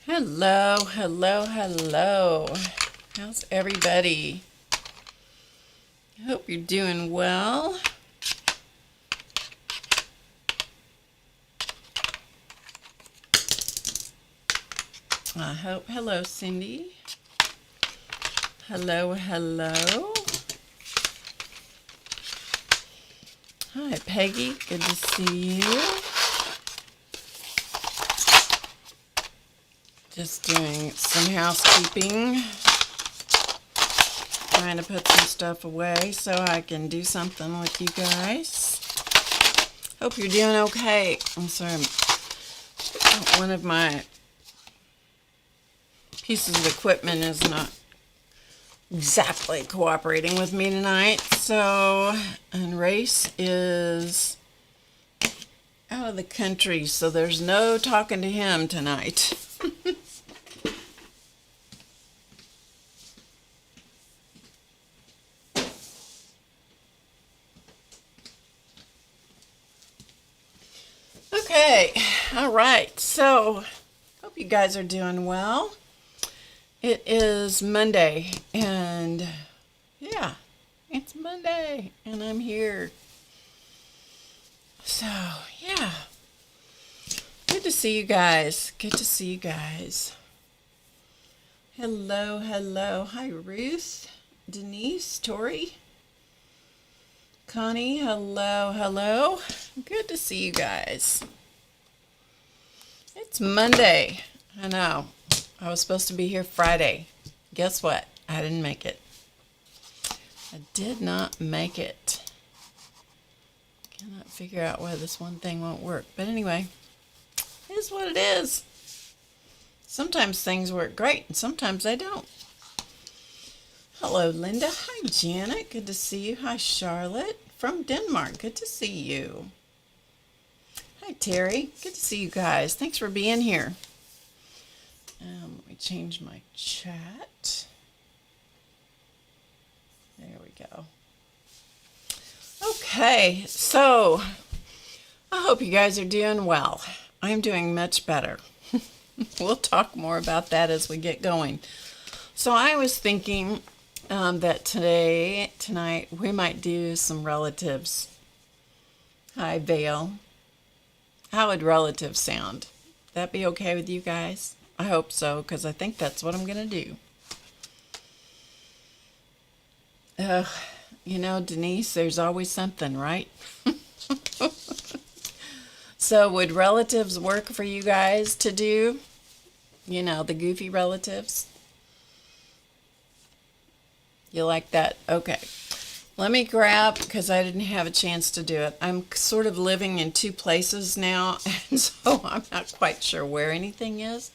Hello, hello, hello. How's everybody? I hope you're doing well. Hello, Cindy. Hello, hello. Hi, Peggy. Good to see you. Just doing some housekeeping. Trying to put some stuff away so I can do something with you guys. Hope you're doing okay. I'm sorry. One of my pieces of equipment is not exactly cooperating with me tonight. And Race is out of the country, so there's no talking to him tonight. Okay, all right, so hope you guys are doing well. It is Monday, and yeah, it's Monday, and I'm here. So, yeah, good to see you guys. Good to see you guys. Hello, hello. Hi, Ruth, Denise, Tori, Connie. Hello, hello. Good to see you guys. It's Monday. I know. I was supposed to be here Friday. Guess what? I didn't make it. I did not make it. Cannot figure out why this one thing won't work. But anyway, it is what it is. Sometimes things work great and sometimes they don't. Hello, Linda. Hi, Janet. Good to see you. Hi, Charlotte from Denmark. Good to see you. Hi, Terry. Good to see you guys. Thanks for being here. Let me change my chat. There we go. Okay, so I hope you guys are doing well. I'm doing much better. We'll talk more about that as we get going. So I was thinking that tonight, we might do some relatives. Hi, Vale. How would relatives sound? That be okay with you guys? I hope so, because I think that's what I'm going to do. You know, Denise, there's always something, right? So would relatives work for you guys to do? You know, the goofy relatives? You like that? Okay. Let me grab, because I didn't have a chance to do it. I'm sort of living in two places now, and so I'm not quite sure where anything is.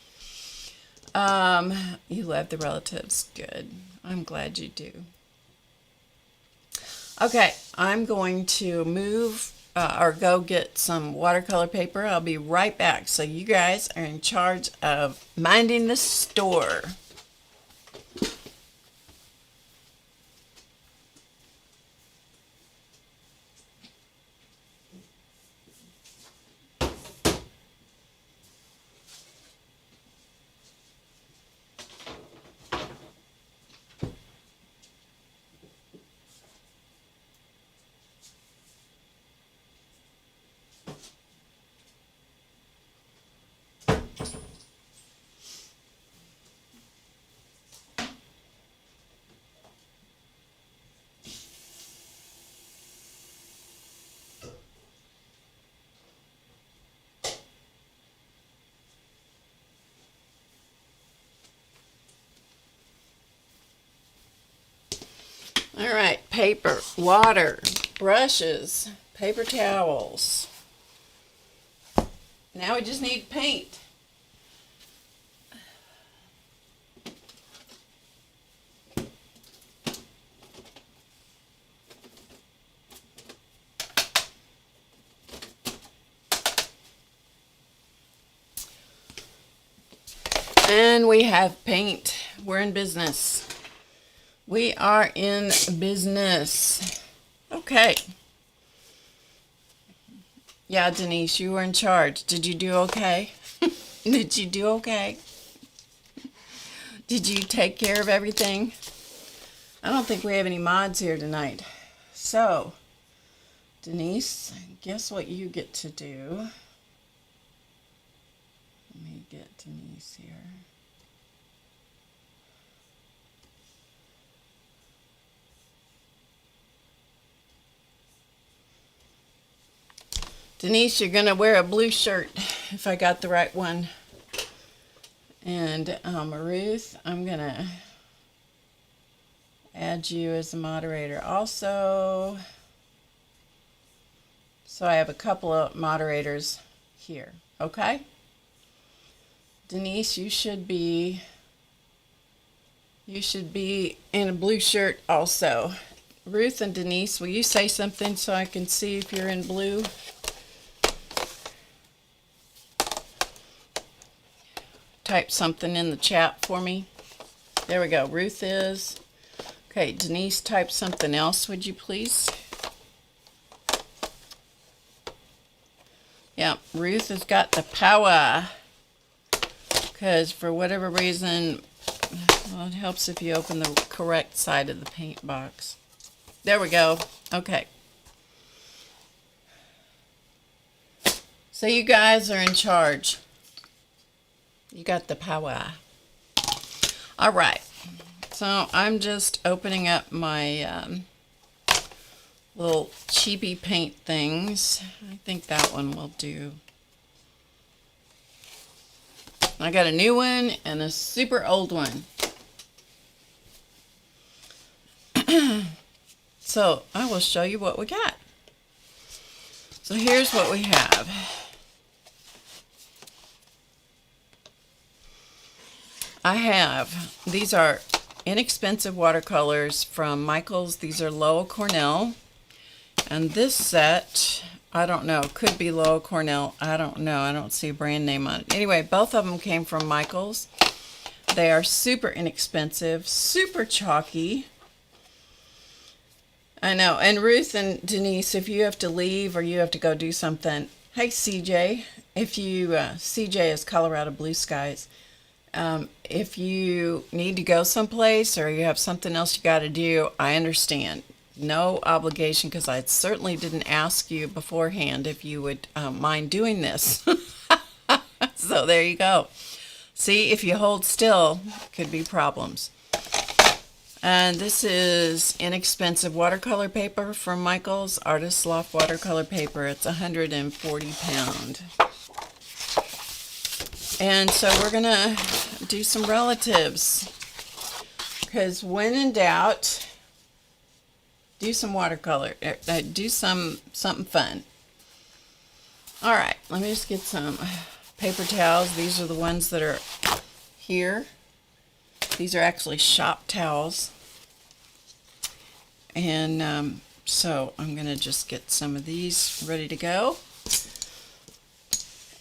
You love the relatives. Good. I'm glad you do. Okay, I'm going to move or go get some watercolor paper. I'll be right back. So you guys are in charge of minding the store. All right, paper, water, brushes, paper towels. Now we just need paint. And we have paint. We're in business. We are in business. Okay. Yeah, Denise, you were in charge. Did you do okay? Did you do okay? Did you take care of everything? I don't think we have any mods here tonight. So, Denise, guess what you get to do? Let me get Denise here. Denise, you're going to wear a blue shirt, if I got the right one. And Ruth, I'm going to add you as a moderator also. So I have a couple of moderators here, okay? Denise, you should be in a blue shirt also. Ruth and Denise, will you say something so I can see if you're in blue? Type something in the chat for me. There we go. Ruth is. Okay, Denise, type something else, would you please? Yeah, Ruth has got the power. Because for whatever reason, well, it helps if you open the correct side of the paint box. There we go. Okay. So you guys are in charge. You got the power. All right. So I'm just opening up my little cheapy paint things. I think that one will do. I got a new one and a super old one. So I will show you what we got. So here's what we have. These are inexpensive watercolors from Michaels. These are Lowell Cornell. And this set, I don't know, could be Lowell Cornell. I don't know. I don't see a brand name on it. Anyway, both of them came from Michaels. They are super inexpensive, super chalky. I know. And Ruth and Denise, if you have to leave or you have to go do something, hey CJ, CJ is Colorado Blue Skies. If you need to go someplace or you have something else you got to do, I understand. No obligation, because I certainly didn't ask you beforehand if you would mind doing this. So there you go. See, if you hold still, could be problems. And this is inexpensive watercolor paper from Michaels, Artist Loft watercolor paper. It's 140 pound. And so we're going to do some relatives, because when in doubt, do some watercolor, do something fun. All right, let me just get some paper towels. These are the ones that are here. These are actually shop towels. And so I'm going to just get some of these ready to go.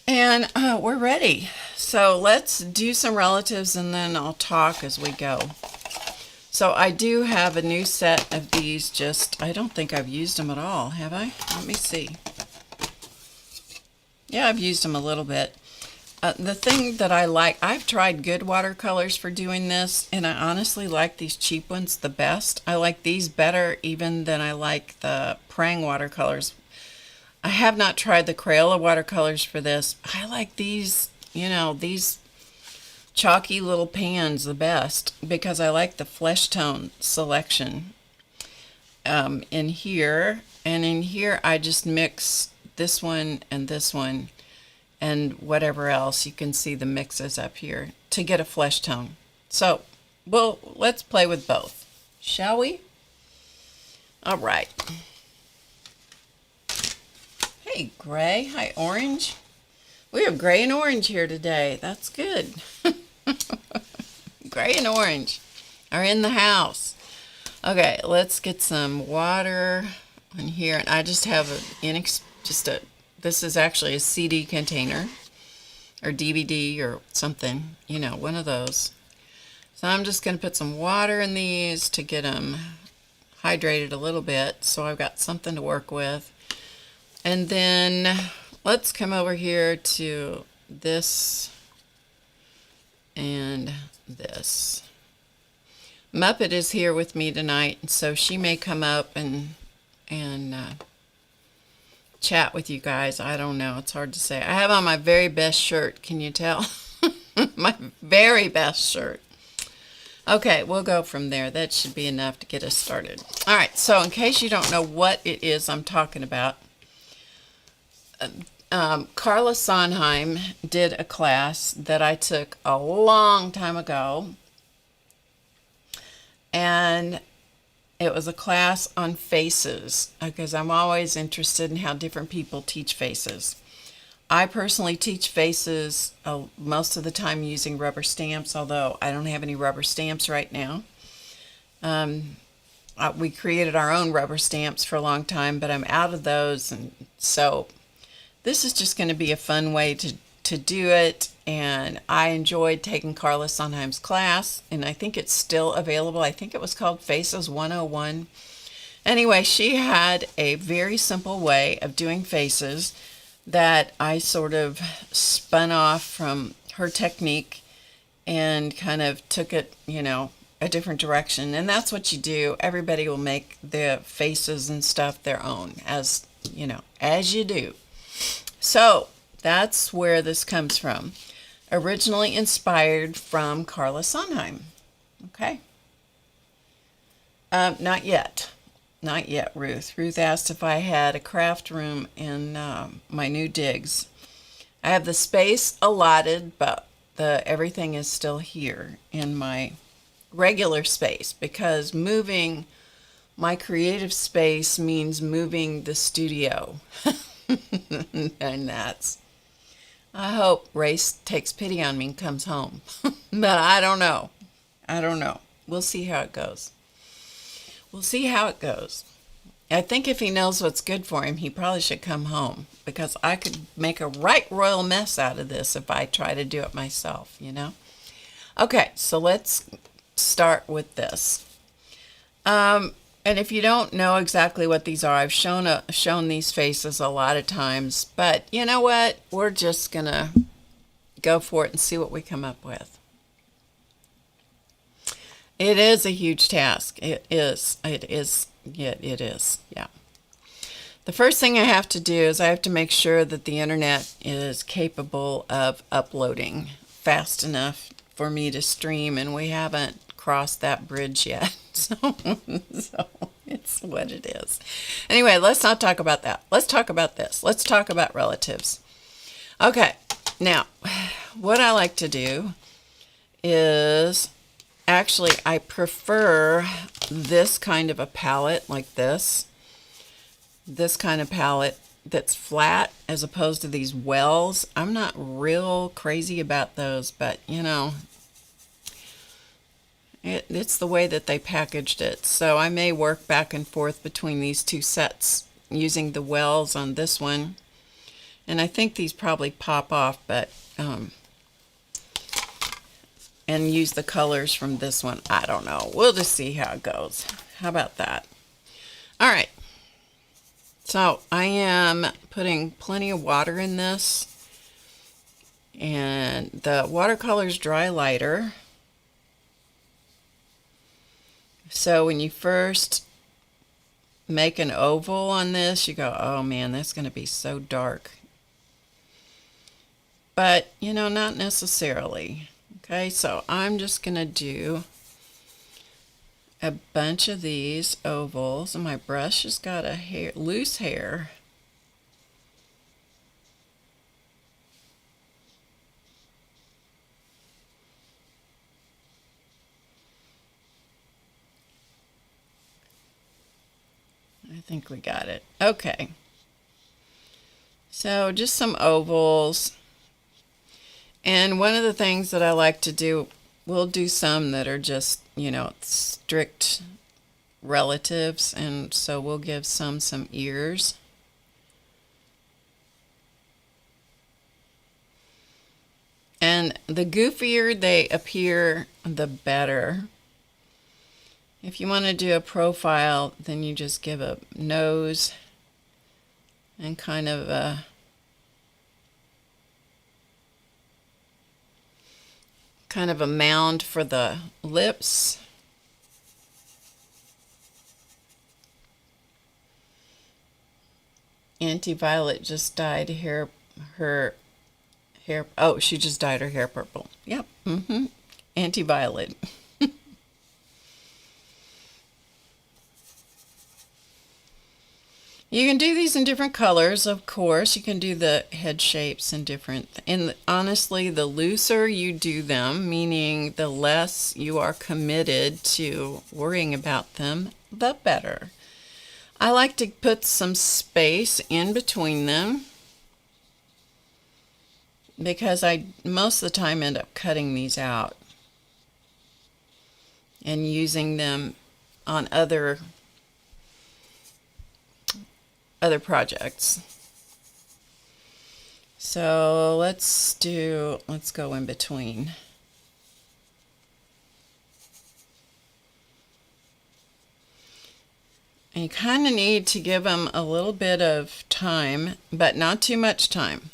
And we're ready. So let's do some relatives and then I'll talk as we go. So I do have a new set of these. I don't think I've used them at all, have I? Let me see. Yeah, I've used them a little bit. The thing that I like, I've tried good watercolors for doing this, and I honestly like these cheap ones the best. I like these better even than I like the Prang watercolors. I have not tried the Crayola watercolors for this. I like these, these chalky little pans the best, because I like the flesh tone selection in here. And in here I just mix this one and whatever else. You can see the mixes up here to get a flesh tone. So, well, let's play with both, shall we? All right. Hey, gray. Hi, orange. We have gray and orange here today. That's good. Gray and orange are in the house. Okay, let's get some water in here. And I just have this is actually a CD container or DVD or something, one of those. So I'm just going to put some water in these to get them hydrated a little bit, so I've got something to work with. And then let's come over here to this and this. Muppet is here with me tonight, so she may come up and chat with you guys. I don't know. It's hard to say. I have on my very best shirt. Can you tell? My very best shirt. Okay, we'll go from there. That should be enough to get us started. All right, so in case you don't know what it is I'm talking about, Carla Sondheim did a class that I took a long time ago, and it was a class on faces, because I'm always interested in how different people teach faces. I personally teach faces most of the time using rubber stamps, although I don't have any rubber stamps right now. We created our own rubber stamps for a long time, but I'm out of those, and so this is just going to be a fun way to do it. And I enjoyed taking Carla Sondheim's class, and I think it's still available. I think it was called Faces 101. Anyway, she had a very simple way of doing faces that I sort of spun off from her technique and kind of took it, a different direction. And that's what you do. Everybody will make their faces and stuff their own, as you do. So that's where this comes from. Originally inspired from Carla Sondheim. Okay. Not yet. Not yet, Ruth. Ruth asked if I had a craft room in my new digs. I have the space allotted, but everything is still here in my regular space, because moving my creative space means moving the studio. And I hope Race takes pity on me and comes home. But I don't know. We'll see how it goes. I think if he knows what's good for him, he probably should come home, because I could make a right royal mess out of this if I try to do it myself, Okay, so let's start with this. And if you don't know exactly what these are, I've shown these faces a lot of times, but you know what? We're just going to go for it and see what we come up with. It is a huge task. It is. Yeah. The first thing I have to do is I have to make sure that the internet is capable of uploading fast enough for me to stream, and we haven't crossed that bridge yet. So it's what it is. Anyway, let's not talk about that. Let's talk about this. Let's talk about relatives. Okay. Now, what I like to do is, actually, I prefer this kind of a palette, like this kind of palette that's flat, as opposed to these wells. I'm not real crazy about those, but it's the way that they packaged it. So I may work back and forth between these two sets using the wells on this one. And I think these probably pop off, but and use the colors from this one. I don't know. We'll just see how it goes. How about that? All right. So I am putting plenty of water in this. And the watercolors dry lighter. So when you first make an oval on this, you go, oh man, that's going to be so dark. But, not necessarily. Okay, so I'm just going to do a bunch of these ovals, and my brush has got a loose hair. I think we got it. Okay. So just some ovals. And one of the things that I like to do, we'll do some that are just, strict relatives. And so we'll give some ears. And the goofier they appear, the better. If you want to do a profile, then you just give a nose and kind of a kind of a mound for the lips. Auntie Violet just dyed her hair. Oh, she just dyed her hair purple. Yep. Auntie Violet. You can do these in different colors, of course. You can do the head shapes in different, and honestly, the looser you do them, meaning the less you are committed to worrying about them, the better. I like to put some space in between them because I most of the time end up cutting these out and using them on other projects. So let's go in between. And you kind of need to give them a little bit of time, but not too much time.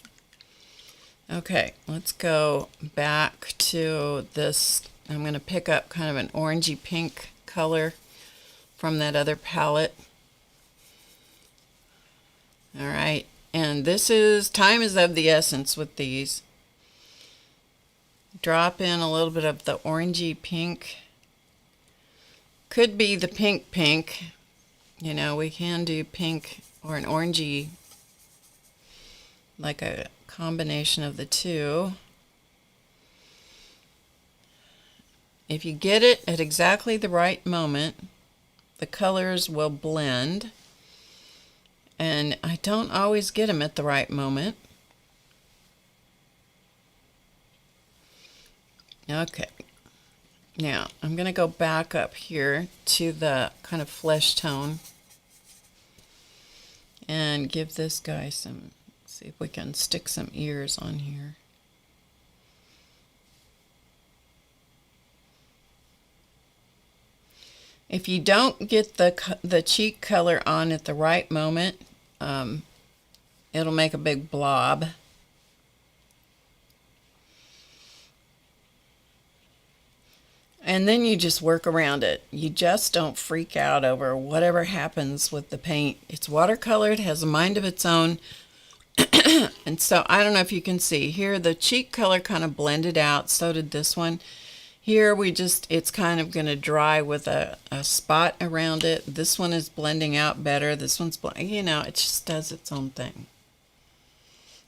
Okay, let's go back to this. I'm going to pick up kind of an orangey pink color from that other palette. All right, and time is of the essence with these. Drop in a little bit of the orangey pink. Could be the pink. You know, we can do pink or an orangey, like a combination of the two. If you get it at exactly the right moment, the colors will blend. And I don't always get them at the right moment. Okay. Now, I'm going to go back up here to the kind of flesh tone and give this guy some, see if we can stick some ears on here. If you don't get the cheek color on at the right moment, it'll make a big blob. And then you just work around it. You just don't freak out over whatever happens with the paint. It's watercolor, it has a mind of its own. And so I don't know if you can see here, the cheek color kind of blended out, so did this one. Here it's kind of going to dry with a spot around it. This one is blending out better. This one's, you know, it just does its own thing.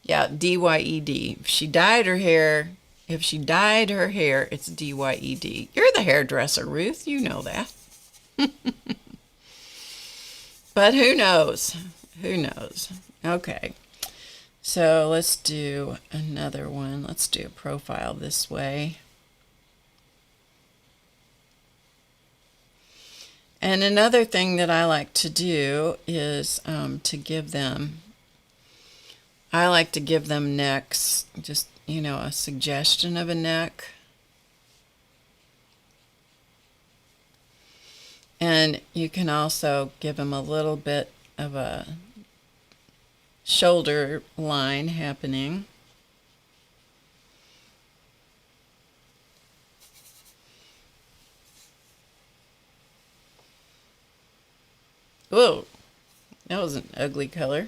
Yeah, D-Y-E-D. If she dyed her hair, it's D-Y-E-D. You're the hairdresser, Ruth. You know that. But who knows? Who knows? Okay. So let's do another one. Let's do a profile this way. And another thing that I like to do is to give them necks, just, you know, a suggestion of a neck. And you can also give them a little bit of a shoulder line happening. Whoa, that was an ugly color.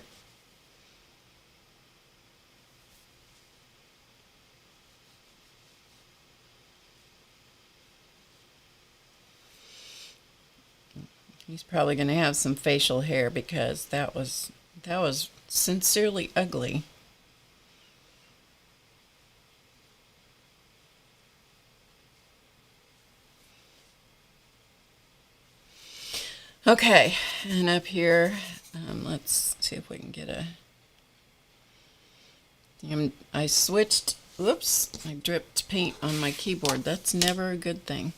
He's probably going to have some facial hair because that was sincerely ugly. Okay, and up here, let's see if we can get I switched, whoops, I dripped paint on my keyboard. That's never a good thing.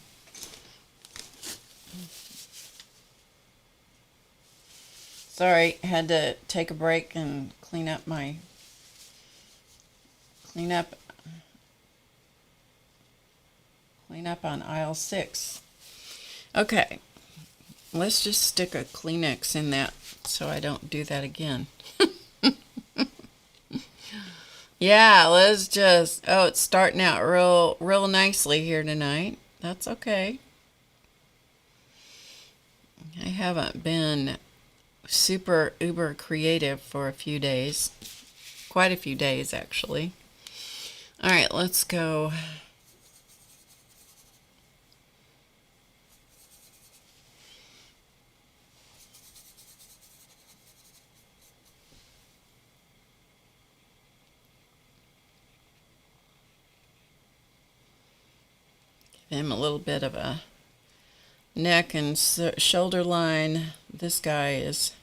Sorry, had to take a break and clean up on aisle 6. Okay. Let's just stick a Kleenex in that so I don't do that again. Yeah, let's just, oh, it's starting out real nicely here tonight. That's okay. I haven't been super uber creative for a few days. Quite a few days, actually. All right, let's go. Give him a little bit of a neck and shoulder line. This guy is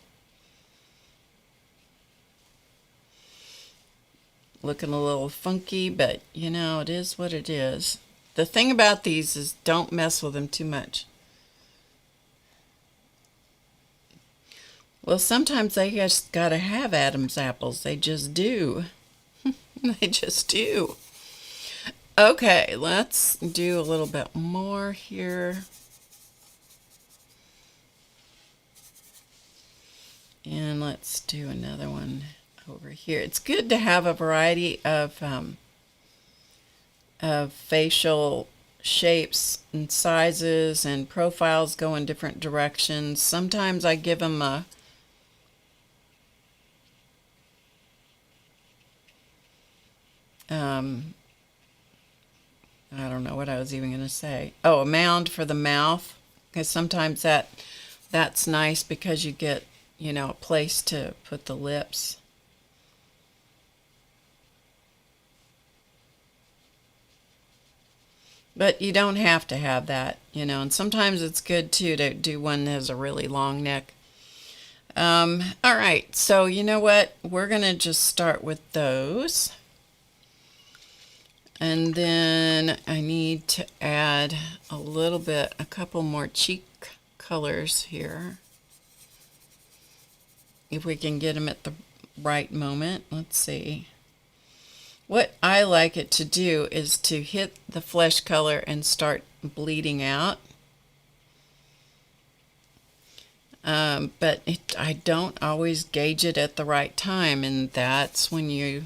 looking a little funky, but you know, it is what it is. The thing about these is don't mess with them too much. Well, sometimes they just gotta have Adam's apples. They just do. They just do. Okay, let's do a little bit more here. And let's do another one over here. It's good to have a variety of facial shapes and sizes and profiles go in different directions. Sometimes I give them a I don't know what I was even going to say. Oh, a mound for the mouth, because sometimes that's nice because you get, you know, a place to put the lips. But you don't have to have that, you know, and sometimes it's good too to do one that has a really long neck. All right, so you know what? We're going to just start with those. And then I need to add a couple more cheek colors here. If we can get them at the right moment. Let's see. What I like it to do is to hit the flesh color and start bleeding out. But I don't always gauge it at the right time, and that's when you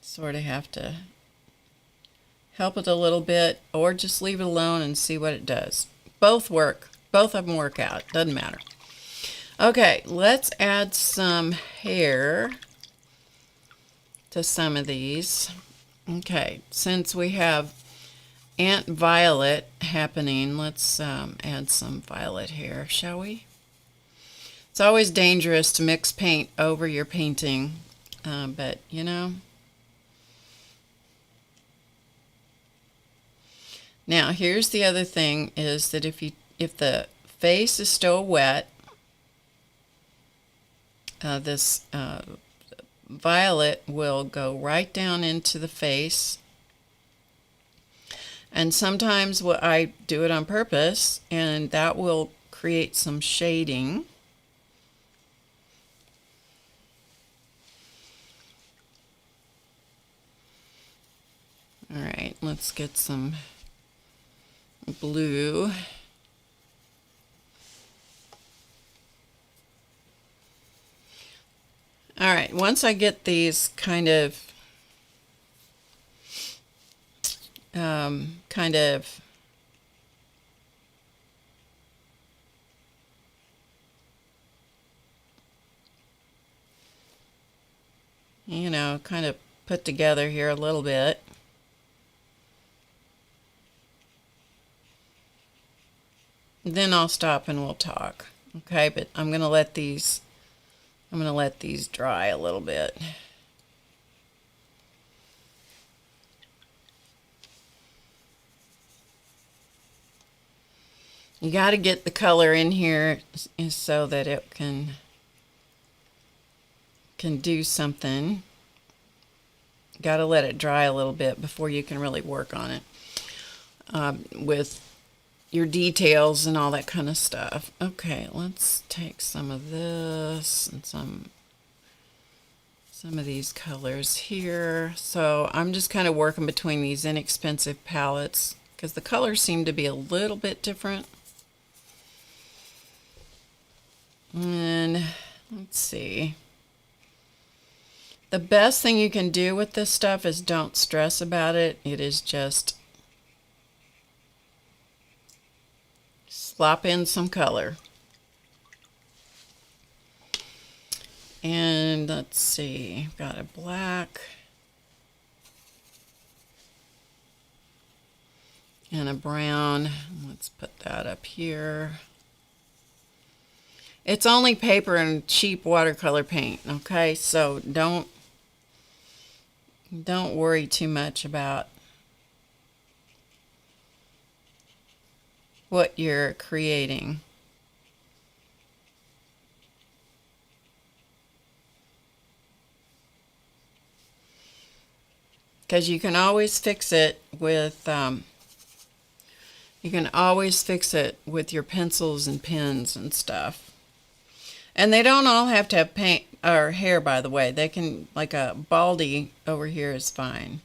sort of have to help it a little bit or just leave it alone and see what it does. Both work. Both of them work out. Doesn't matter. Okay, let's add some hair to some of these. Okay, since we have Aunt Violet happening, let's add some violet here, shall we? It's always dangerous to mix paint over your painting, but you know. Now here's the other thing, is that if the face is still wet, this violet will go right down into the face. And sometimes what I do it on purpose, and that will create some shading. All right, let's get some blue. All right, once I get these kind of you know, kind of put together here a little bit. Then I'll stop and we'll talk. Okay, but I'm going to let these dry a little bit. You got to get the color in here so that it can do something. Got to let it dry a little bit before you can really work on it with your details and all that kind of stuff. Okay, let's take some of this and some of these colors here. So I'm just kind of working between these inexpensive palettes because the colors seem to be a little bit different. And let's see. The best thing you can do with this stuff is don't stress about it. It is just slop in some color. And let's see, I've got a black and a brown. Let's put that up here. It's only paper and cheap watercolor paint, okay? So don't worry too much about what you're creating. Because you can always fix it with your pencils and pens and stuff. And they don't all have to have paint or hair, by the way. They can, like a baldy over here is fine.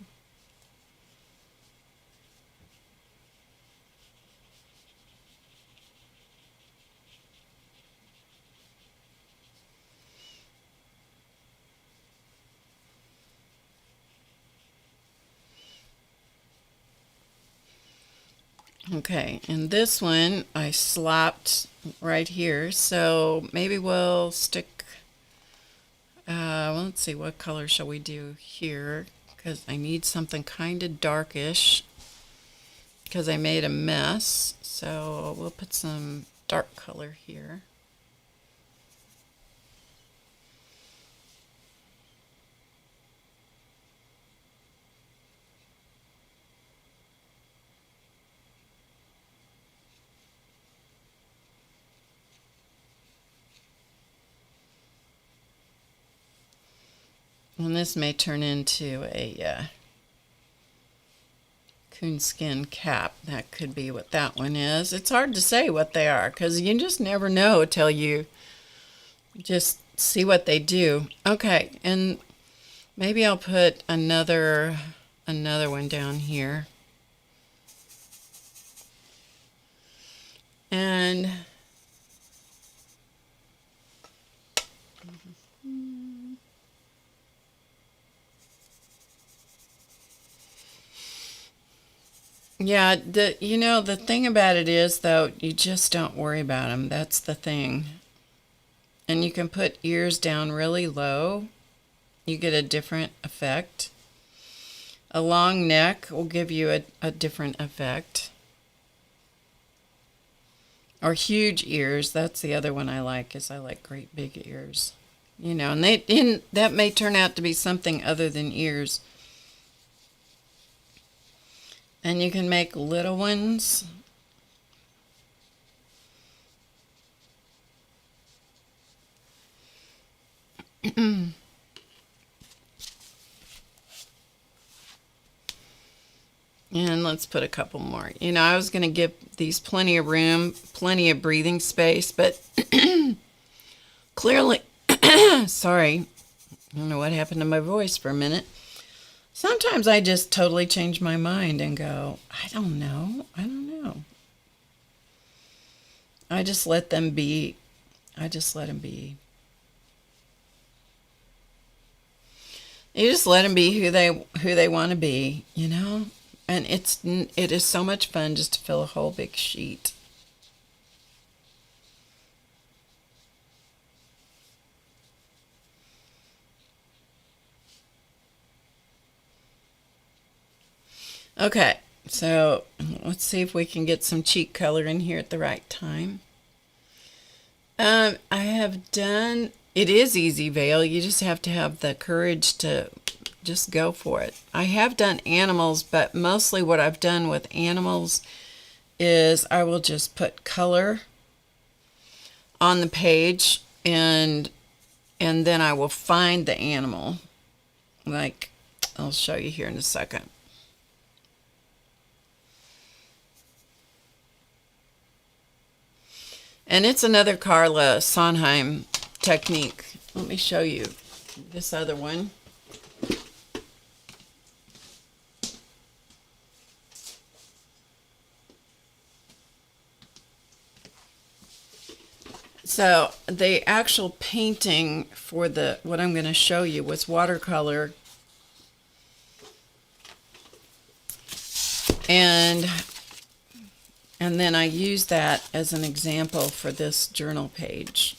Okay, and this one I slopped right here, so maybe we'll stick, well, let's see, what color shall we do here, because I need something kind of darkish, because I made a mess, so we'll put some dark color here. And this may turn into a coonskin cap. That could be what that one is. It's hard to say what they are because you just never know till you just see what they do. Okay, and maybe I'll put another one down here. And yeah, the thing about it is, though, you just don't worry about them. That's the thing. And you can put ears down really low. You get a different effect. A long neck will give you a different effect. Or huge ears. That's the other one I like, is I like great big ears. You know, and that may turn out to be something other than ears. And you can make little ones. And let's put a couple more. You know, I was going to give these plenty of room, plenty of breathing space, but clearly, sorry, I don't know what happened to my voice for a minute. Sometimes I just totally change my mind and go, I don't know. I just let them be. You just let them be who they want to be, you know? And it is so much fun just to fill a whole big sheet. Okay, so let's see if we can get some cheek color in here at the right time. I have done, it is easy veil, you just have to have the courage to just go for it. I have done animals, but mostly what I've done with animals is I will just put color on the page and then I will find the animal. Like, I'll show you here in a second. And it's another Carla Sondheim technique. Let me show you this other one. So the actual painting for what I'm going to show you was watercolor, and then I used that as an example for this journal page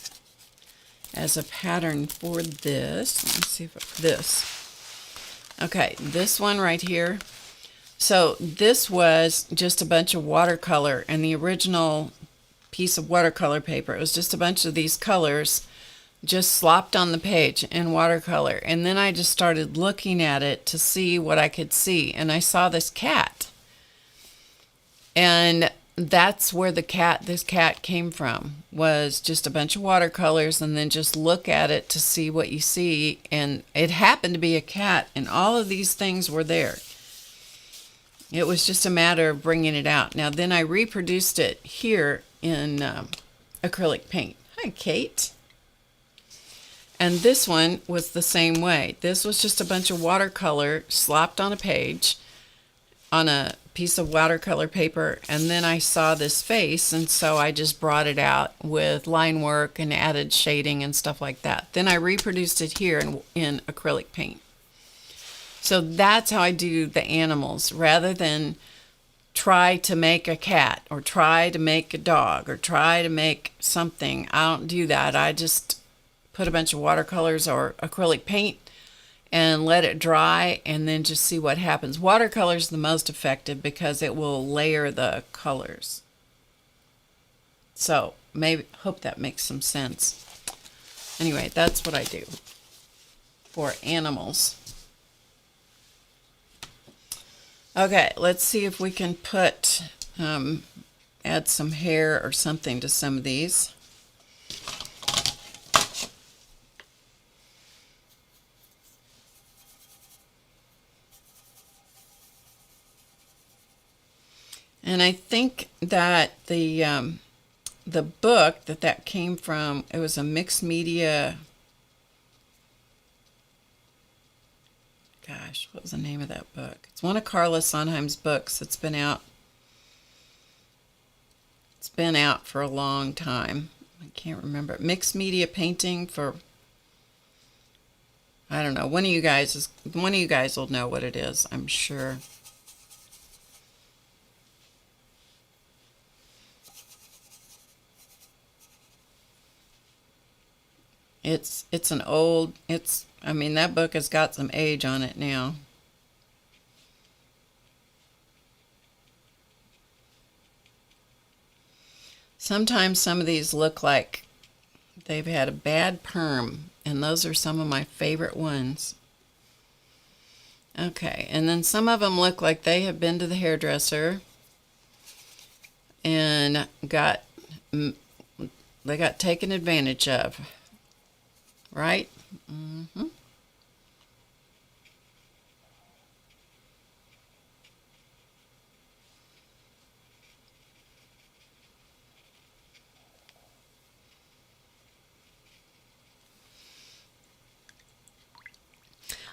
as a pattern for this. Let me see if this. Okay, this one right here. So this was just a bunch of watercolor, and the original piece of watercolor paper, it was just a bunch of these colors just slopped on the page in watercolor. And then I just started looking at it to see what I could see, and I saw this cat. And that's where this cat came from, was just a bunch of watercolors, and then just look at it to see what you see. And it happened to be a cat, and all of these things were there. It was just a matter of bringing it out. Now then I reproduced it here in acrylic paint. Hi, Kate. And this one was the same way. This was just a bunch of watercolor slopped on a page, on a piece of watercolor paper, and then I saw this face, and so I just brought it out with line work and added shading and stuff like that. Then I reproduced it here in acrylic paint. So that's how I do the animals, rather than try to make a cat or try to make a dog or try to make something. I don't do that. I just put a bunch of watercolors or acrylic paint and let it dry, and then just see what happens. Watercolor is the most effective because it will layer the colors. So hope that makes some sense. Anyway, that's what I do for animals. Okay, let's see if we can add some hair or something to some of these. And I think that the book that came from, it was a mixed media. Gosh, what was the name of that book? It's one of Carla Sondheim's books. It's been out for a long time. I can't remember. Mixed media painting for, I don't know. One of you guys will know what it is, I'm sure. I mean, that book has got some age on it now. Sometimes some of these look like they've had a bad perm, and those are some of my favorite ones. Okay, and then some of them look like they have been to the hairdresser and got taken advantage of. Right? Mm-hmm.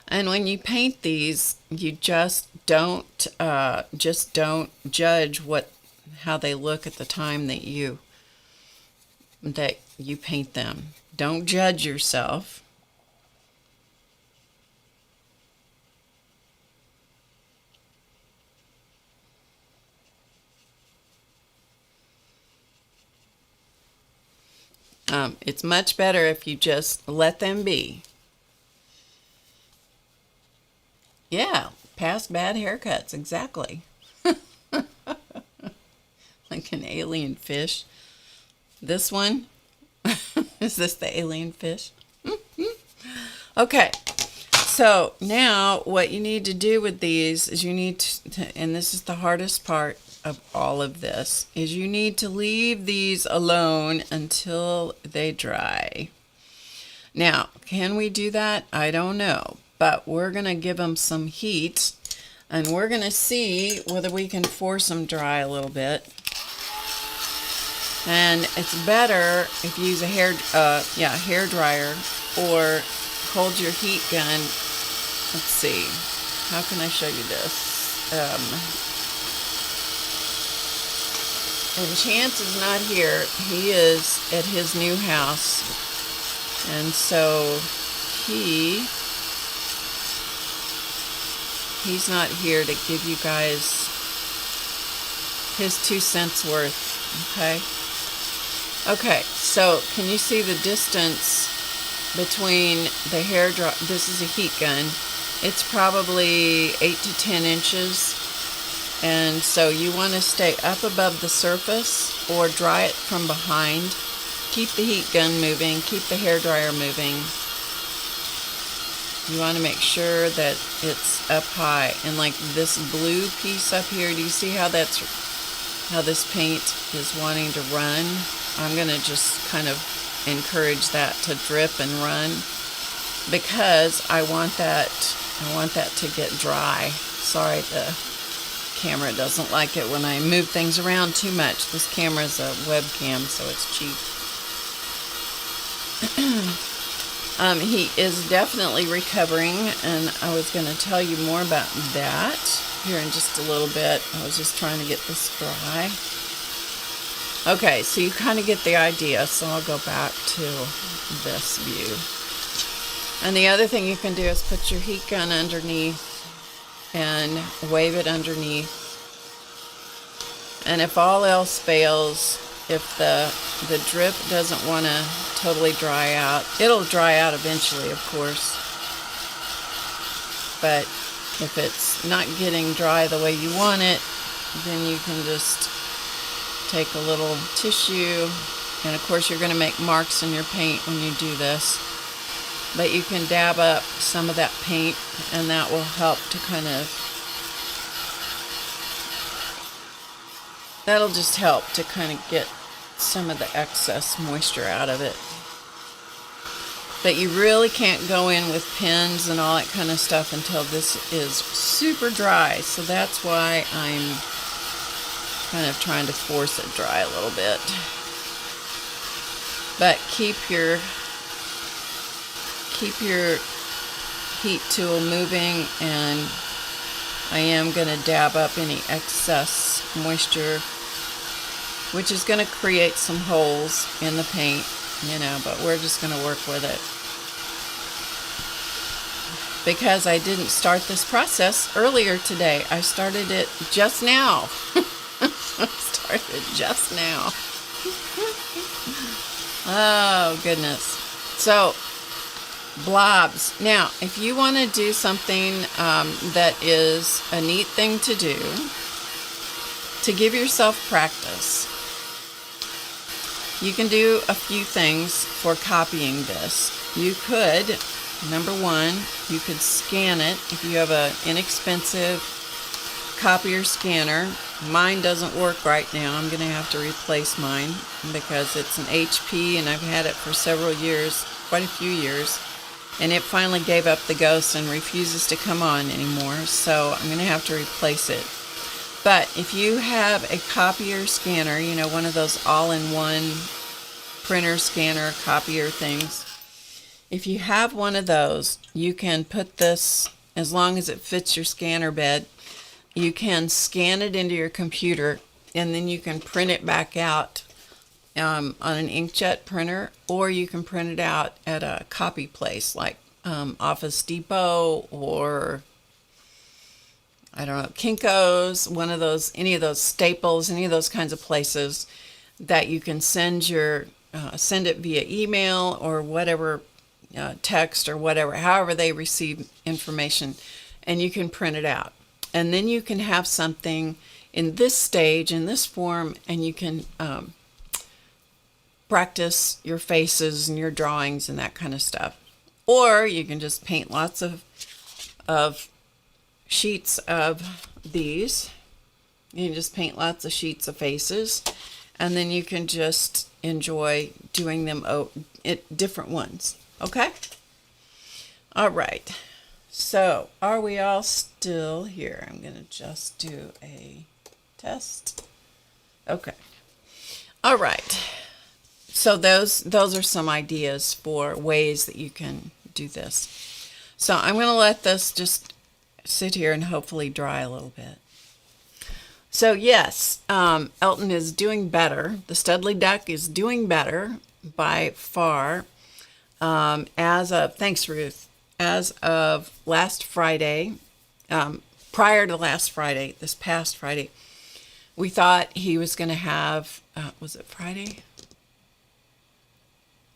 And when you paint these, you just don't judge how they look at the time that you paint them. Don't judge yourself. It's much better if you just let them be. Yeah, past bad haircuts, exactly. Like an alien fish. This one. Is this the alien fish? Okay, so now what you need to do with these is you need to, and this is the hardest part of all of this, is you need to leave these alone until they dry. Now, can we do that? I don't know, but we're going to give them some heat, and we're going to see whether we can force them dry a little bit. And it's better if you use a hair dryer, or hold your heat gun. Let's see, how can I show you this? And Chance is not here. He is at his new house. And so he's not here to give you guys his 2 cents worth. Okay? Okay, so can you see the distance between the hair dryer? This is a heat gun. It's probably 8 to 10 inches. And so you want to stay up above the surface or dry it from behind. Keep the heat gun moving. Keep the hair dryer moving. You want to make sure that it's up high. And like this blue piece up here, do you see how this paint is wanting to run? I'm going to just kind of encourage that to drip and run because I want that to get dry. Sorry, the camera doesn't like it when I move things around too much. This camera is a webcam, so it's cheap. He is definitely recovering, and I was going to tell you more about that here in just a little bit. I was just trying to get this dry. Okay, so you kind of get the idea, so I'll go back to this view. And the other thing you can do is put your heat gun underneath and wave it underneath. And if all else fails, if the drip doesn't want to totally dry out, it'll dry out eventually, of course. But if it's not getting dry the way you want it, then you can just take a little tissue, and of course you're going to make marks in your paint when you do this, but you can dab up some of that paint, and that will help to that'll just help to kind of get some of the excess moisture out of it. But you really can't go in with pins and all that kind of stuff until this is super dry, so that's why I'm kind of trying to force it dry a little bit. But keep your heat tool moving, and I am going to dab up any excess moisture, which is going to create some holes in the paint, but we're just going to work with it. Because I didn't start this process earlier today. I started it just now. Oh, goodness. So, blobs. Now, if you want to do something that is a neat thing to do, to give yourself practice, you can do a few things for copying this. You could, number one, you could scan it if you have an inexpensive copier scanner. Mine doesn't work right now. I'm going to have to replace mine because it's an HP and I've had it for several years, quite a few years, and it finally gave up the ghost and refuses to come on anymore, so I'm going to have to replace it. But if you have a copier scanner, one of those all-in-one printer, scanner, copier things, if you have one of those, you can put this, as long as it fits your scanner bed, you can scan it into your computer, and then you can print it back out on an inkjet printer, or you can print it out at a copy place like Office Depot or, I don't know, Kinko's, one of those, any of those Staples, any of those kinds of places that you can send it via email or whatever, text or whatever, however they receive information, and you can print it out. And then you can have something in this stage, in this form, and you can practice your faces and your drawings and that kind of stuff. Or you can just paint lots of sheets of these. You can just paint lots of sheets of faces, and then you can just enjoy doing them different ones. Okay? All right. So, are we all still here? I'm going to just do a test. Okay. All right. So those are some ideas for ways that you can do this. So I'm going to let this just sit here and hopefully dry a little bit. So yes, Elton is doing better. The Studley Duck is doing better by far. As of, thanks Ruth, as of last Friday, prior to last Friday, this past Friday, we thought he was going to have, was it Friday?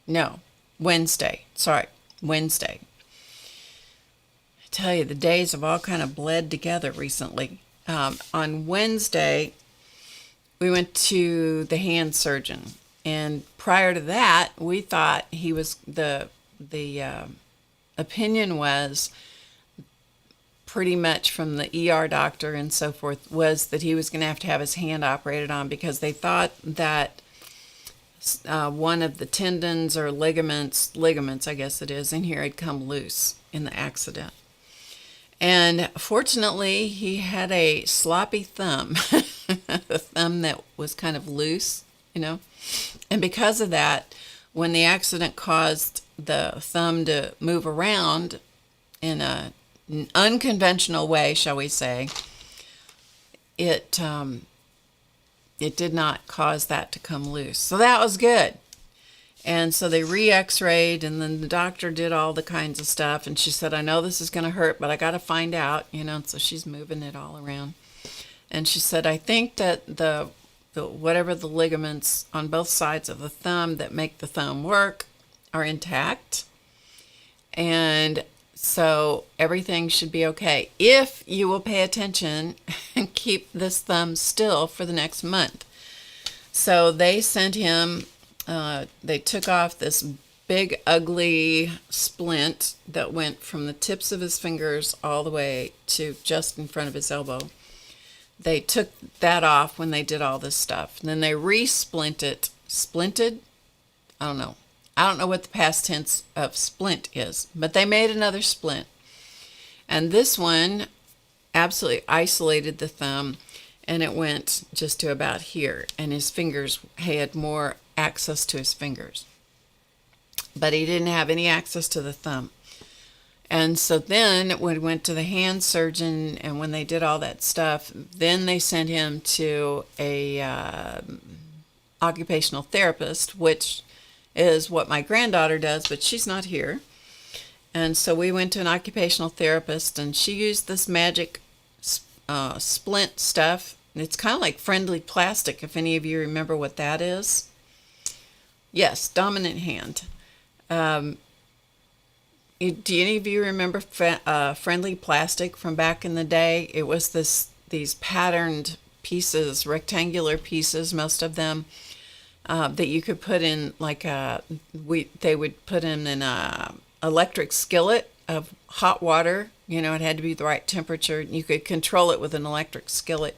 No, Wednesday. Sorry, Wednesday. I tell you, the days have all kind of bled together recently. On Wednesday, we went to the hand surgeon. And prior to that, we thought he was, the opinion was pretty much from the ER doctor and so forth, was that he was going to have his hand operated on because they thought that one of the tendons or ligaments, I guess it is, in here had come loose in the accident. And fortunately, he had a sloppy thumb, a thumb that was kind of loose, you know. And because of that, when the accident caused the thumb to move around in an unconventional way, shall we say, it did not cause that to come loose. So that was good. And so they re-x-rayed, and then the doctor did all the kinds of stuff. And she said, I know this is going to hurt, but I got to find out, you know. And so she's moving it all around. And she said, I think that the whatever the ligaments on both sides of the thumb that make the thumb work are intact. And so everything should be okay if you will pay attention and keep this thumb still for the next month. So they sent him, they took off this big ugly splint that went from the tips of his fingers all the way to just in front of his elbow. They took that off when they did all this stuff. And then they splinted? I don't know. I don't know what the past tense of splint is, but they made another splint. And this one absolutely isolated the thumb, and it went just to about here. And his fingers, he had more access to his fingers. But he didn't have any access to the thumb. And so then when we went to the hand surgeon, and when they did all that stuff, then they sent him to a occupational therapist, which is what my granddaughter does, but she's not here. And so we went to an occupational therapist, and she used this magic splint stuff. It's kind of like friendly plastic, if any of you remember what that is. Yes, dominant hand. Do any of you remember friendly plastic from back in the day? It was these patterned pieces, rectangular pieces, most of them, that you could put in like they would put in an electric skillet of hot water. You know, it had to be the right temperature. You could control it with an electric skillet.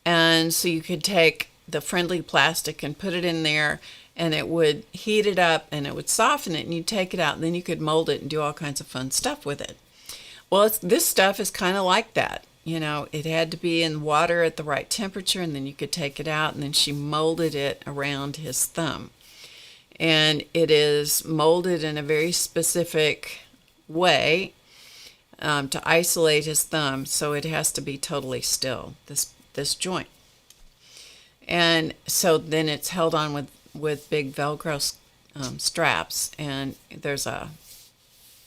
And so you could take the friendly plastic and put it in there, and it would heat it up and it would soften it, and you'd take it out, and then you could mold it and do all kinds of fun stuff with it. Well, this stuff is kind of like that. You know, it had to be in water at the right temperature, and then you could take it out, and then she molded it around his thumb. And it is molded in a very specific way to isolate his thumb, so it has to be totally still, this joint. And so then it's held on with big Velcro straps, and there's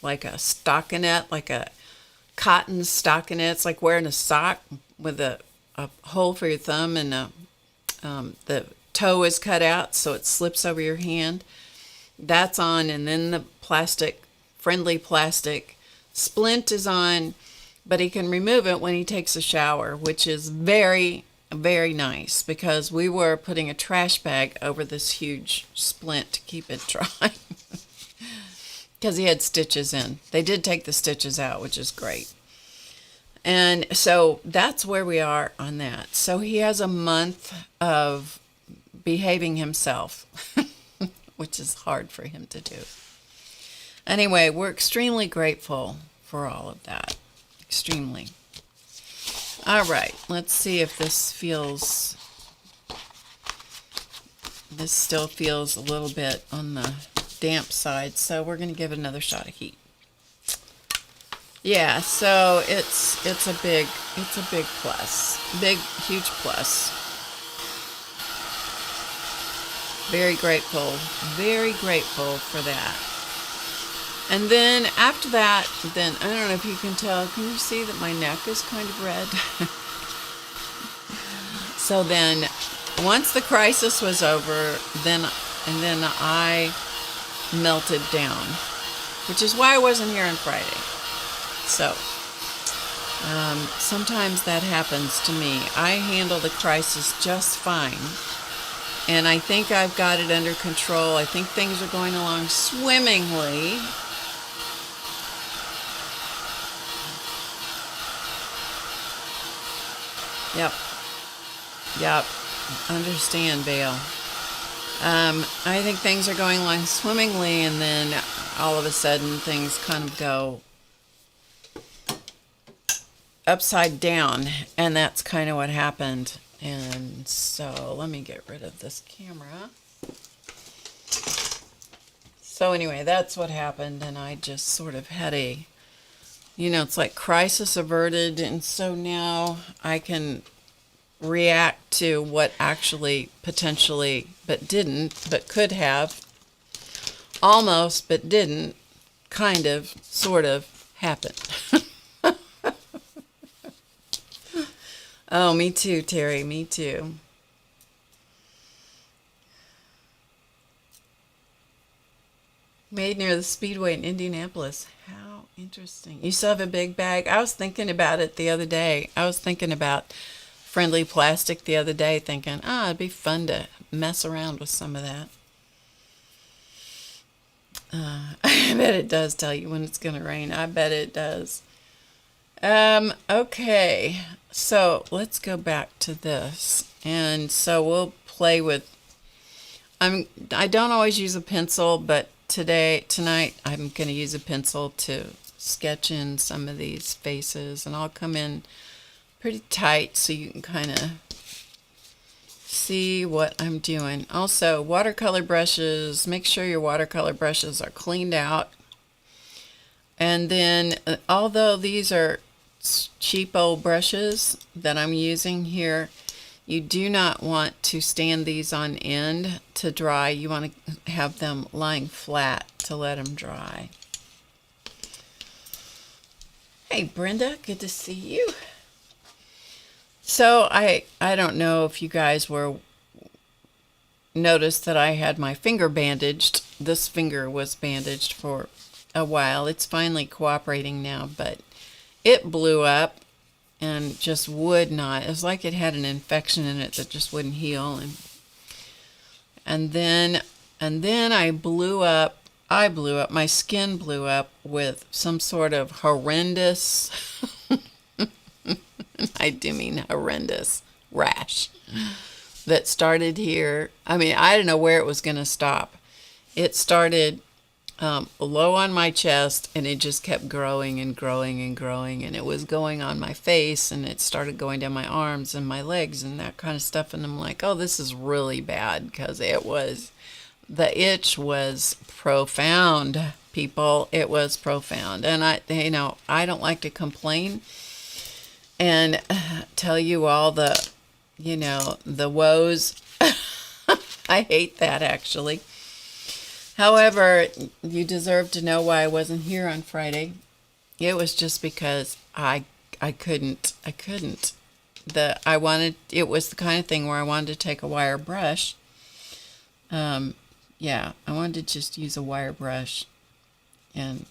like a stockinette, like a cotton stockinette. It's like wearing a sock with a hole for your thumb, and the toe is cut out so it slips over your hand. That's on, and then the friendly plastic splint is on, but he can remove it when he takes a shower, which is very, very nice, because we were putting a trash bag over this huge splint to keep it dry because he had stitches in. They did take the stitches out, which is great. And so that's where we are on that. So he has a month of behaving himself, which is hard for him to do. Anyway, we're extremely grateful for all of that. Extremely. All right, let's see if this still feels a little bit on the damp side, so we're going to give it another shot of heat. Yeah, so it's a big plus. Big huge plus. Very grateful for that. And then after that, then I don't know if you can tell, can you see that my neck is kind of red? So then once the crisis was over, then I melted down, which is why I wasn't here on Friday. So sometimes that happens to me. I handle the crisis just fine, and I think I've got it under control. I think things are going along swimmingly. Yep. Understand, Vale. I think things are going along swimmingly, and then all of a sudden things kind of go upside down, and that's kind of what happened. And so let me get rid of this camera. So anyway, that's what happened, and I just sort of had a, it's like crisis averted, and so now I can react to what actually potentially but could have almost but didn't kind of sort of happen. Oh, me too, Terry, me too. Made near the Speedway in Indianapolis. How interesting. You still have a big bag? I was thinking about it the other day. I was thinking about Friendly Plastic the other day, thinking, it'd be fun to mess around with some of that. I bet it does tell you when it's going to rain. I bet it does. Okay, so let's go back to this. And so we'll play with, I don't always use a pencil, but tonight, I'm going to use a pencil to sketch in some of these faces, and I'll come in pretty tight so you can kind of see what I'm doing. Also, watercolor brushes, make sure your watercolor brushes are cleaned out. And then, although these are cheap old brushes that I'm using here, you do not want to stand these on end to dry. You want to have them lying flat to let them dry. Hey Brenda, good to see you. So I don't know if you guys noticed that I had my finger bandaged. This finger was bandaged for a while. It's finally cooperating now, but it blew up and just would not. It was like it had an infection in it that just wouldn't heal. And then I blew up. My skin blew up with some sort of horrendous I do mean horrendous rash that started here. I mean, I didn't know where it was going to stop. It started low on my chest, and it just kept growing and growing and growing, and it was going on my face, and it started going down my arms and my legs and that kind of stuff. And I'm like, oh, this is really bad, because the itch was profound, people. It was profound. And I don't like to complain and tell you all the woes. I hate that, actually. However, you deserve to know why I wasn't here on Friday. It was just because I couldn't. It was the kind of thing where I wanted to take a wire brush. I wanted to just use a wire brush. And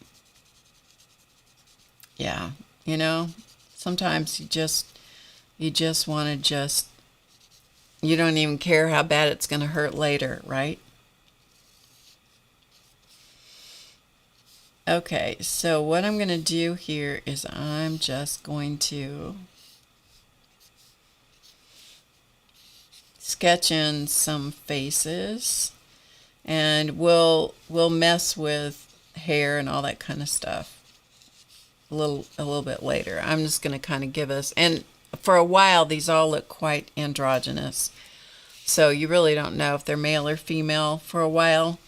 sometimes you just want to you don't even care how bad it's going to hurt later, right? Okay, so what I'm going to do here is I'm just going to sketch in some faces, and we'll mess with hair and all that kind of stuff a little bit later. I'm just going to kind of give us, and for a while these all look quite androgynous, so you really don't know if they're male or female for a while,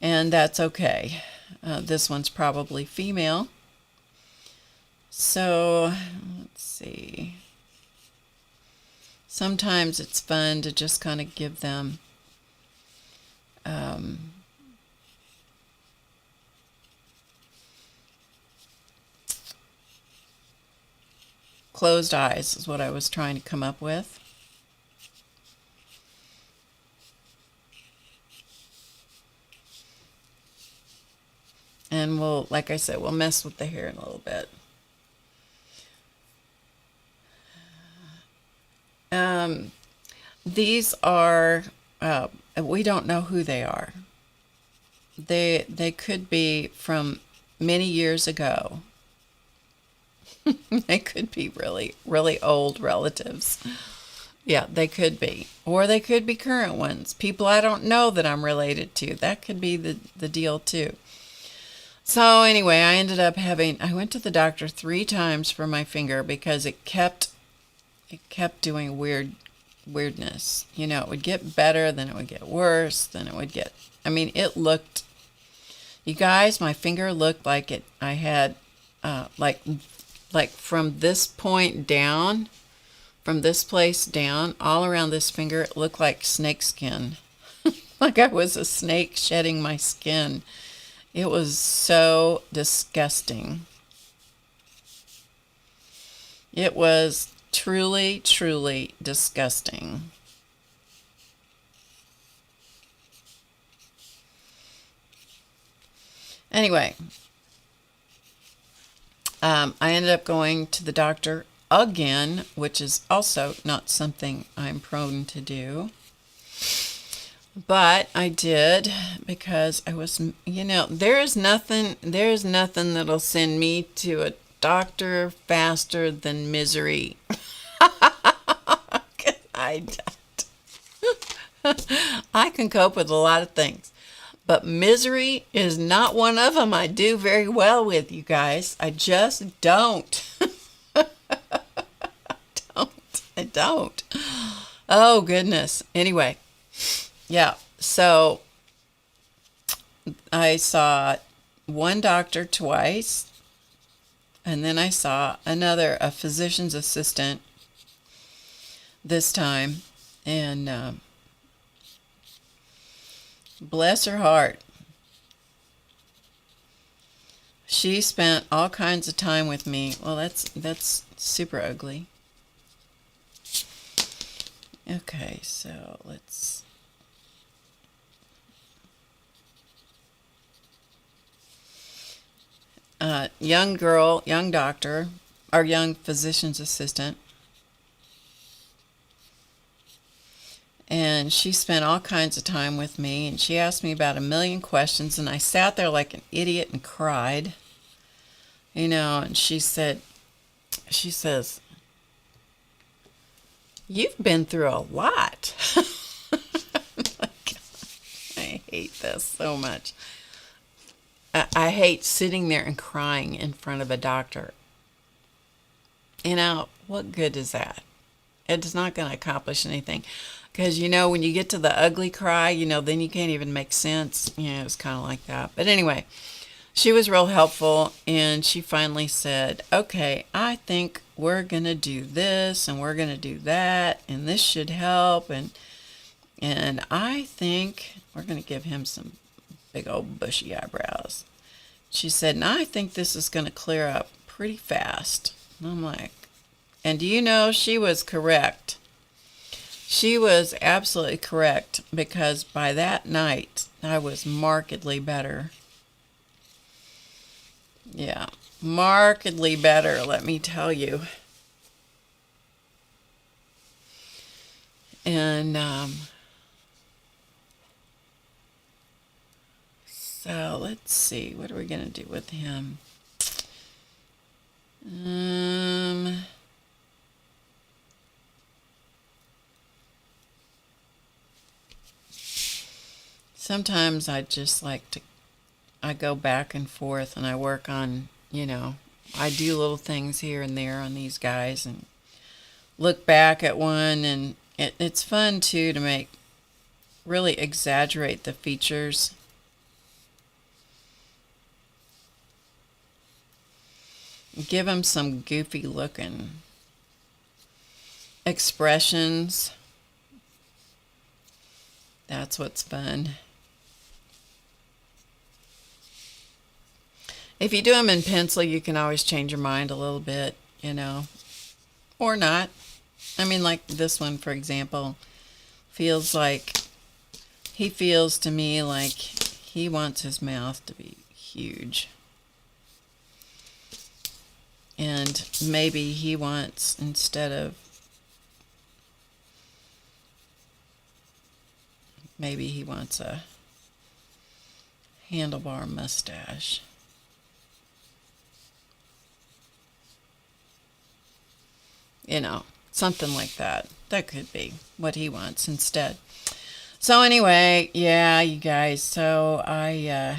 and that's okay. This one's probably female. So, let's see. Sometimes it's fun to just kind of give them closed eyes is what I was trying to come up with. And we'll, like I said, we'll mess with the hair in a little bit. These are, we don't know who they are. They could be from many years ago. They could be really, really old relatives. Yeah, they could be. Or they could be current ones. People I don't know that I'm related to. That could be the deal too. So anyway, I ended up I went to the doctor 3 times for my finger because it kept doing weirdness. You know, it would get better, then it would get worse, then it would get, I mean, it looked, you guys, my finger looked like I had, like from this point down, from this place down, all around this finger, it looked like snake skin. Like I was a snake shedding my skin. It was so disgusting. It was truly, truly disgusting. Anyway, I ended up going to the doctor again, which is also not something I'm prone to do. But I did because I was, you know, there's nothing that'll send me to a doctor faster than misery. I don't. I can cope with a lot of things, but misery is not one of them I do very well with, you guys. I just don't. I don't. Oh, goodness. Anyway. Yeah, so I saw one doctor twice, and then I saw a physician's assistant this time, and bless her heart, she spent all kinds of time with me. Well, that's super ugly. Okay, so let's... young girl, young doctor, or young physician's assistant. And she spent all kinds of time with me, and she asked me about 1,000,000 questions, and I sat there like an idiot and cried. You know, and she says, "You've been through a lot." I hate this so much. I hate sitting there and crying in front of a doctor. You know, what good is that? It's not going to accomplish anything. Because, you know, when you get to the ugly cry, you know, then you can't even make sense. You know, it's kind of like that. But anyway, she was real helpful, and she finally said, "Okay, I think we're going to do this, and we're going to do that, and this should help, and I think we're going to give him some big old bushy eyebrows." She said, "And I think this is going to clear up pretty fast." And I'm like, and do you know, she was correct. She was absolutely correct, because by that night, I was markedly better. Yeah, markedly better, let me tell you. And, so let's see, what are we going to do with him? Sometimes I just like to, I go back and forth and I work on, you know, I do little things here and there on these guys and look back at one, and it's fun too to really exaggerate the features. Give him some goofy looking expressions. That's what's fun. If you do them in pencil, you can always change your mind a little bit, you know, or not. I mean, like this one, for example, feels like, he feels to me like he wants his mouth to be huge. And maybe he wants, instead of, maybe he wants a handlebar mustache. You know, something like that. That could be what he wants instead. So anyway, yeah, you guys, so yeah.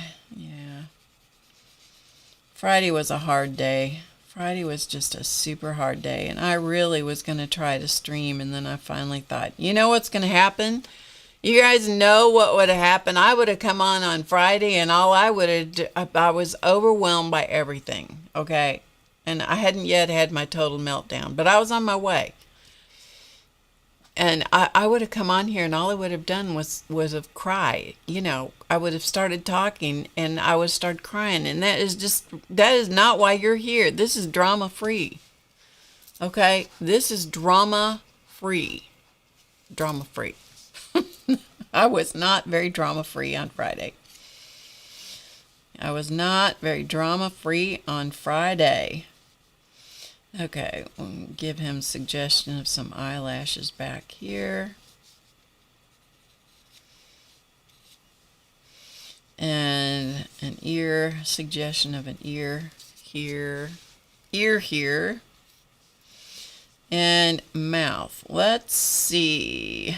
Friday was a hard day. Friday was just a super hard day, and I really was going to try to stream, and then I finally thought, you know what's going to happen? You guys know what would have happened. I would have come on Friday, and all I would have, I was overwhelmed by everything, okay? And I hadn't yet had my total meltdown, but I was on my way. And I would have come on here, and all I would have done was have cried. You know, I would have started talking, and I would start crying. And that is not why you're here. This is drama free. Okay? This is drama free. Drama free. I was not very drama free on Friday. I was not very drama free on Friday. Okay, we'll give him suggestion of some eyelashes back here. And an ear, suggestion of an ear here. Ear here. And mouth. Let's see.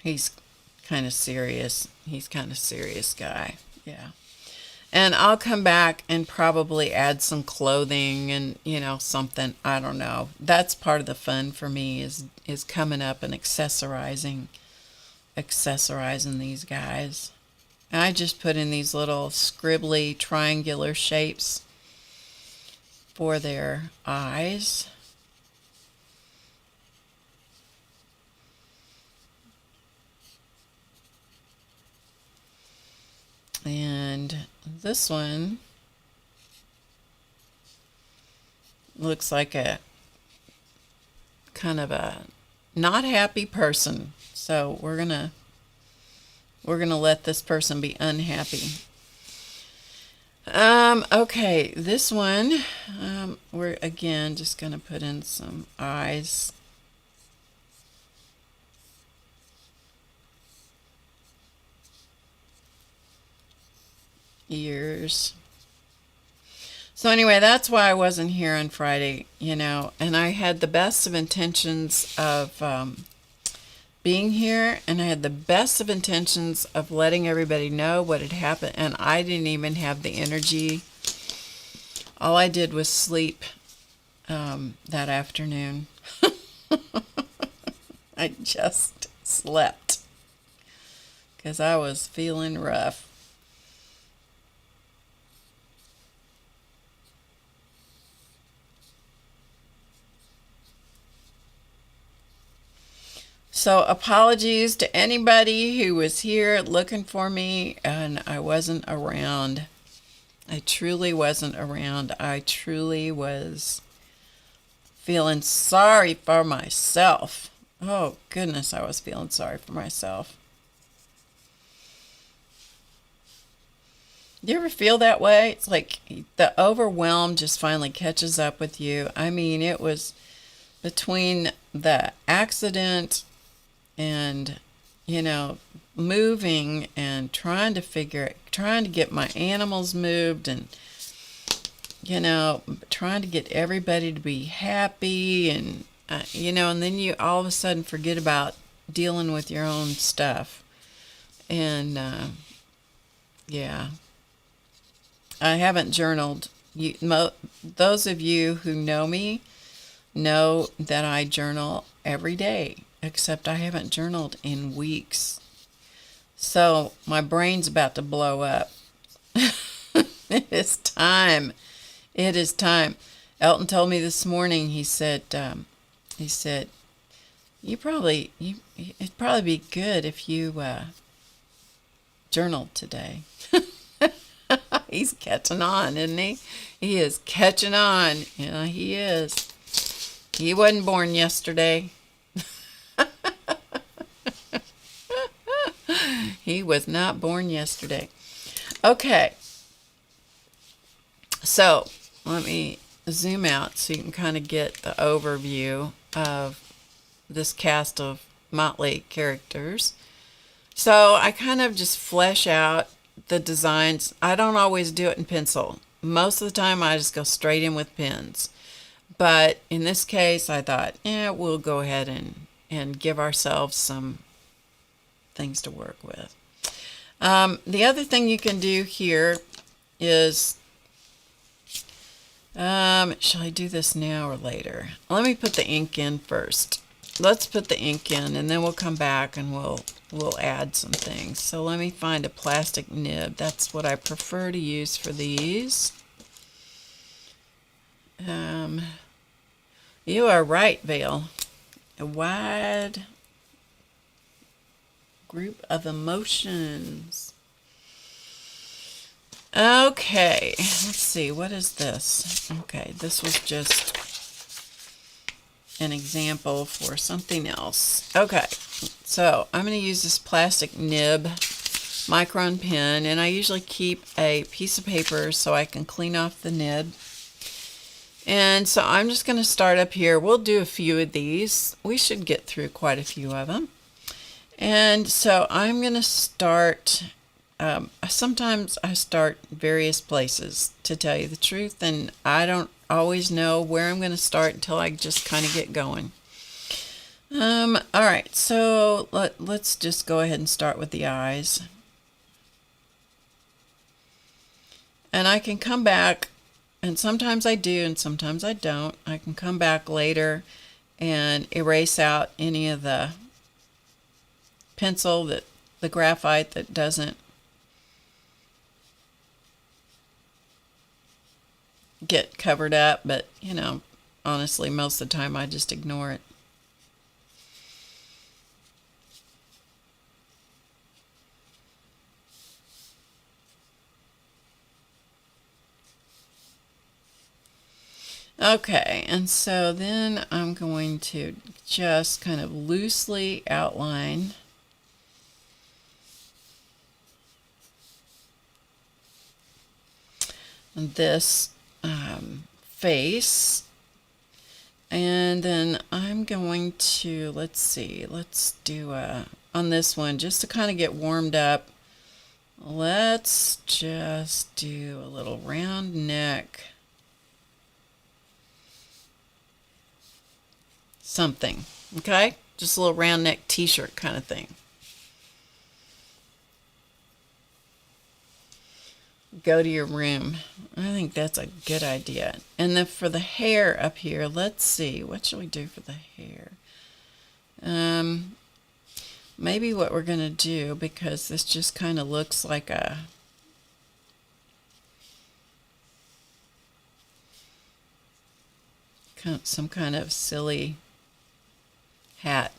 He's kind of serious. He's kind of serious guy. Yeah. And I'll come back and probably add some clothing and, you know, something. I don't know. That's part of the fun for me is coming up and accessorizing these guys. And I just put in these little scribbly triangular shapes for their eyes. And this one looks like a kind of a not happy person. So we're gonna let this person be unhappy. Okay, this one, we're again just gonna put in some eyes. Ears. So anyway, that's why I wasn't here on Friday, you know, and I had the best of intentions of being here, and I had the best of intentions of letting everybody know what had happened, and I didn't even have the energy. All I did was sleep that afternoon. I just slept because I was feeling rough. So apologies to anybody who was here looking for me and I wasn't around. I truly wasn't around. I truly was feeling sorry for myself. Oh, goodness, I was feeling sorry for myself. You ever feel that way? It's like the overwhelm just finally catches up with you. I mean, it was between the accident and, you know, moving and trying to get my animals moved and, you know, trying to get everybody to be happy and, you know, and then you all of a sudden forget about dealing with your own stuff. And, yeah, I haven't journaled. Those of you who know me know that I journal every day. Except I haven't journaled in weeks. So my brain's about to blow up. It is time. It is time. Elton told me this morning, he said, it'd probably be good if you journaled today. He's catching on, isn't he? He is catching on. Yeah, he is. He wasn't born yesterday. He was not born yesterday. Okay. So let me zoom out so you can kind of get the overview of this cast of motley characters. So I kind of just flesh out the designs. I don't always do it in pencil. Most of the time I just go straight in with pens. But in this case I thought, we'll go ahead and give ourselves some things to work with. The other thing you can do here is, shall I do this now or later? Let me put the ink in first. Let's put the ink in and then we'll come back and we'll add some things. So let me find a plastic nib. That's what I prefer to use for these. You are right, Vale. A wide group of emotions. Okay, let's see, what is this? Okay, this was just an example for something else. Okay, so I'm going to use this plastic nib micron pen, and I usually keep a piece of paper so I can clean off the nib. And so I'm just going to start up here. We'll do a few of these. We should get through quite a few of them. And so I'm going to start, sometimes I start various places, to tell you the truth, and I don't always know where I'm going to start until I just kind of get going. All right, so let's just go ahead and start with the eyes. And I can come back, and sometimes I do and sometimes I don't. I can come back later and erase out any of the pencil, the graphite that doesn't get covered up, but honestly most of the time I just ignore it. Okay, and so then I'm going to just kind of loosely outline this face, and then I'm going to, let's do on this one, just to kind of get warmed up, let's just do a little round neck, something, okay, just a little round neck t-shirt kind of thing. Go to your room. I think that's a good idea. And then for the hair up here, let's see, what should we do for the hair? Maybe what we're going to do, because this just kind of looks like some kind of silly hat.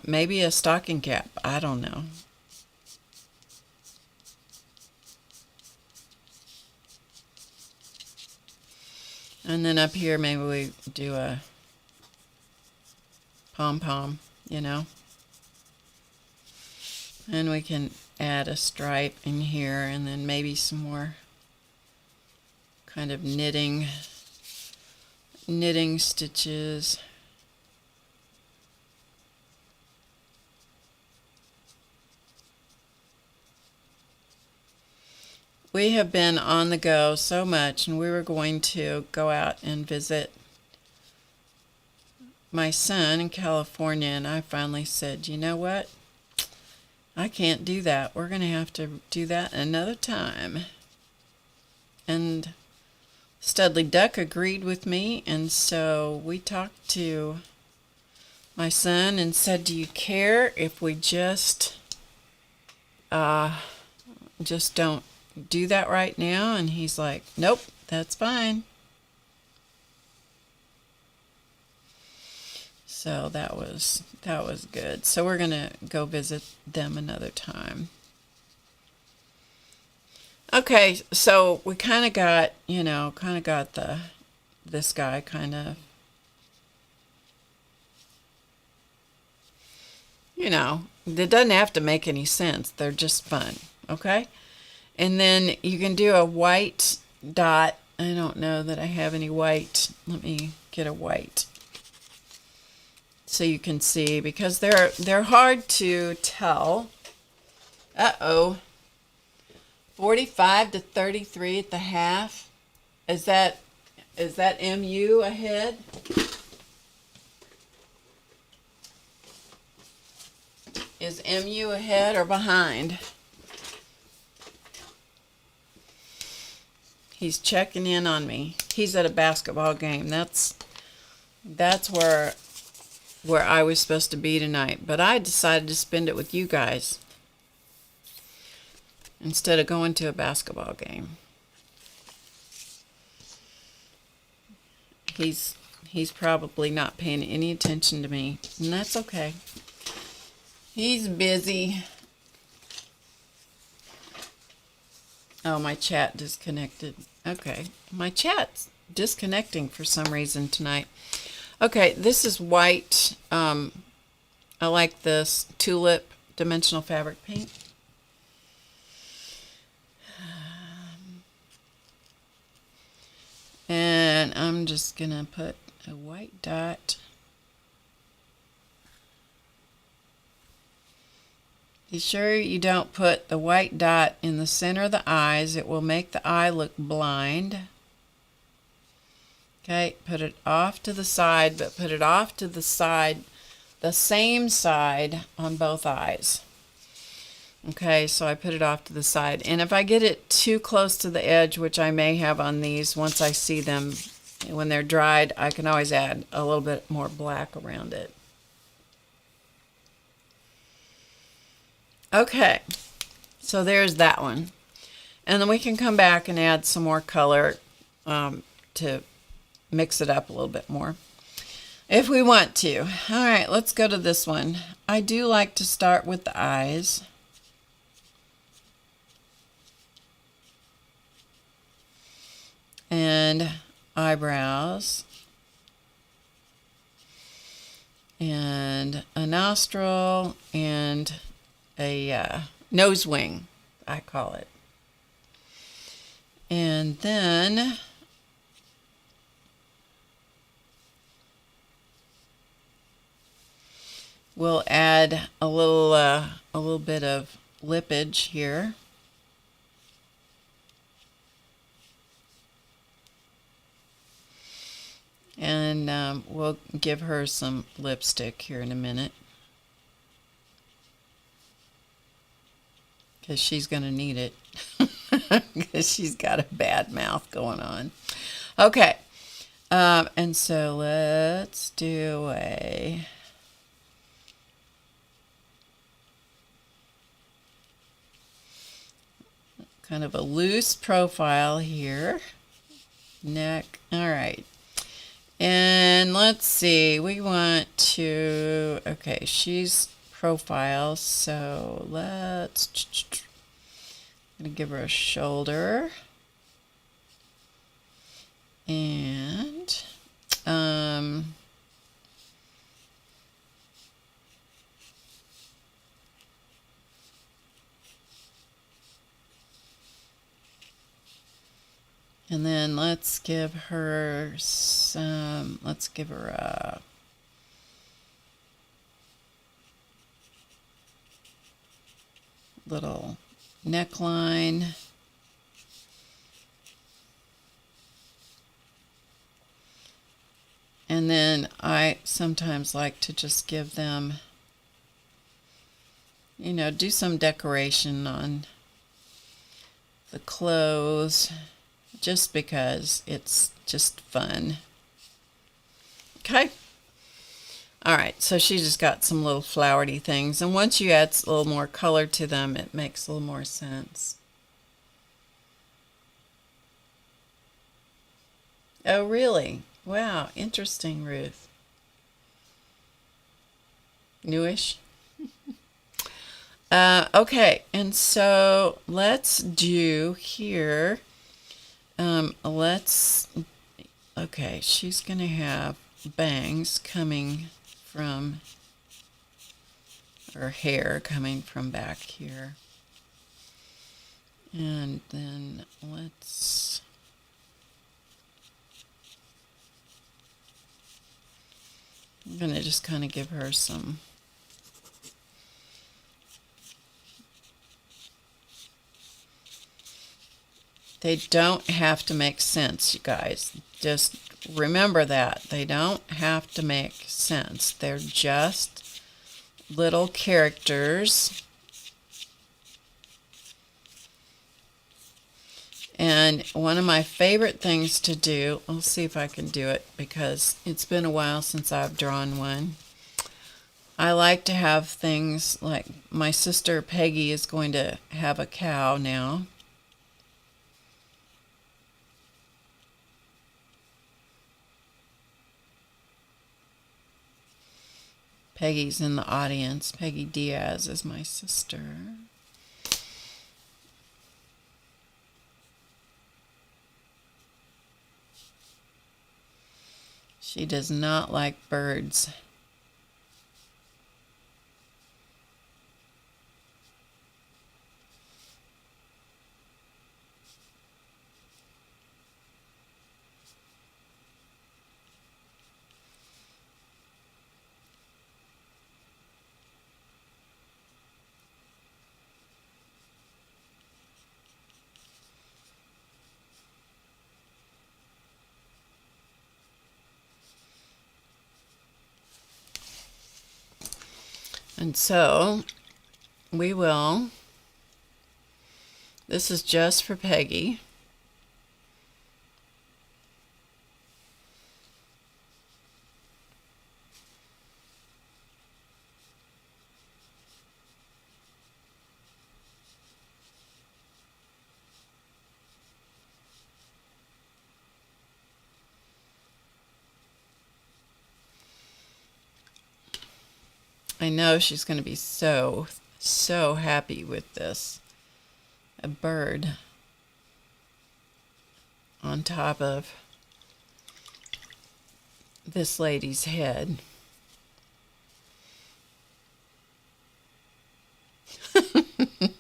Maybe a stocking cap. I don't know. And then up here, maybe we do a pom-pom, And we can add a stripe in here, and then maybe some more kind of knitting stitches. We have been on the go so much, and we were going to go out and visit my son in California, and I finally said, you know what? I can't do that. We're going to have to do that another time. And Studley Duck agreed with me, and so we talked to my son and said, do you care if we just don't do that right now? And he's like, nope, that's fine. So that was good. So we're gonna go visit them another time. Okay, so we kind of got, this guy kind of, it doesn't have to make any sense. They're just fun, okay? And then you can do a white dot. I don't know that I have any white. Let me get a white so you can see, because they're hard to tell. 45 to 33 at the half. Is that MU ahead? Is MU ahead or behind? He's checking in on me. He's at a basketball game. That's where I was supposed to be tonight, but I decided to spend it with you guys instead of going to a basketball game. He's probably not paying any attention to me, and that's okay. He's busy. Oh, my chat disconnected. Okay, my chat's disconnecting for some reason tonight. Okay, this is white. I like this tulip dimensional fabric paint. And I'm just gonna put a white dot. Be sure you don't put the white dot in the center of the eyes. It will make the eye look blind. Okay, put it off to the side, but put it off to the side, the same side on both eyes. Okay, so I put it off to the side. And if I get it too close to the edge, which I may have on these, once I see them, when they're dried, I can always add a little bit more black around it. Okay, so there's that one. And then we can come back and add some more color to mix it up a little bit more if we want to. All right, let's go to this one. I do like to start with the eyes. And eyebrows. And a nostril and a nose wing, I call it. And then we'll add a little bit of lippage here. And we'll give her some lipstick here in a minute, because she's going to need it, because she's got a bad mouth going on. Okay, and so let's do a kind of a loose profile here. Neck. All right. And let's see, we want to, okay, she's profile, so let's, I'm going to give her a shoulder. And, and then let's give her some, let's give her a little neckline. And then I sometimes like to just give them, do some decoration on the clothes, just because it's just fun. Okay. All right, so she just got some little flowery things, and once you add a little more color to them, it makes a little more sense. Oh, really? Wow, interesting, Ruth. Newish. Okay, and so let's do here. Okay, she's going to have bangs coming from, or hair coming from back here. And then I'm going to just kind of give her some. They don't have to make sense, you guys. Just remember that. They don't have to make sense. They're just little characters. And one of my favorite things to do, I'll see if I can do it because it's been a while since I've drawn one. I like to have things like my sister Peggy is going to have a cow now. Peggy's in the audience. Peggy Diaz is my sister. She does not like birds. And so we will, this is just for Peggy. I know she's going to be so happy with this. A bird on top of this lady's head.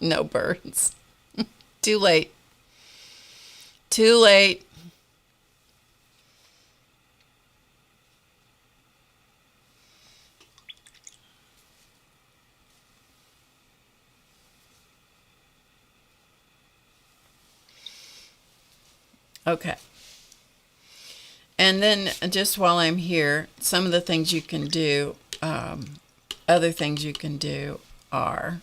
No birds. Too late. Too late. Okay. And then just while I'm here, some of the things you can do, other things you can do are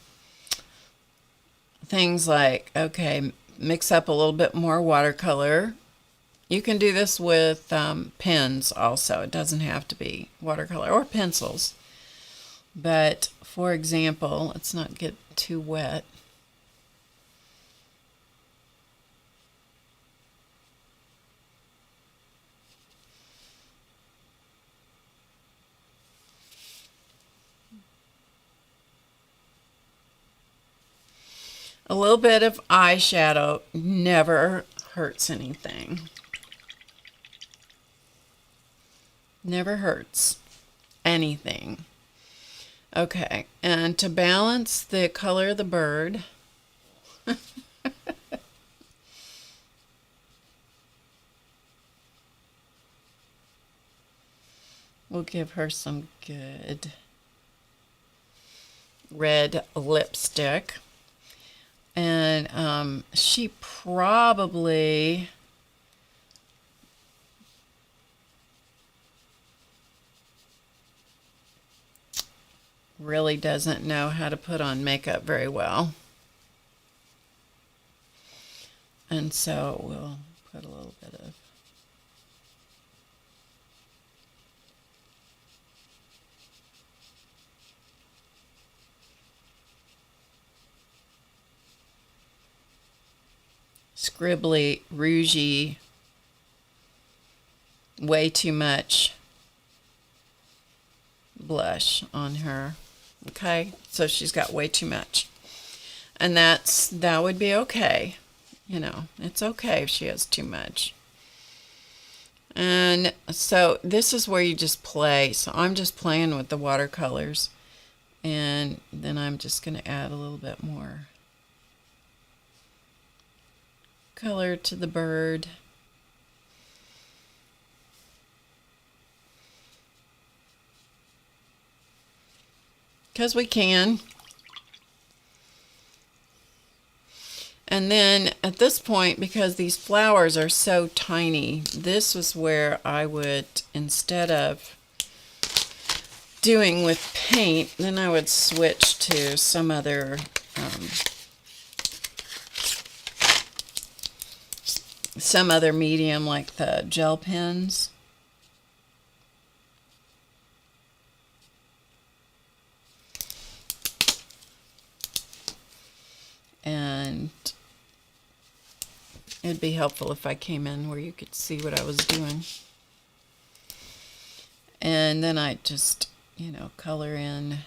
things like, okay, mix up a little bit more watercolor. You can do this with pens also. It doesn't have to be watercolor or pencils. But for example, let's not get too wet. A little bit of eyeshadow never hurts anything. Never hurts anything. Okay, and to balance the color of the bird, we'll give her some good red lipstick. And she probably really doesn't know how to put on makeup very well. And so we'll put a little bit of scribbly, rougey way too much blush on her. Okay, so she's got way too much. And that would be okay. You know, it's okay if she has too much. And so this is where you just play. So I'm just playing with the watercolors. And then I'm just going to add a little bit more color to the bird. Because we can. And then at this point, because these flowers are so tiny, this was where I would, instead of doing with paint, then I would switch to some other medium, like the gel pens. And it'd be helpful if I came in where you could see what I was doing. And then I just, you know, color in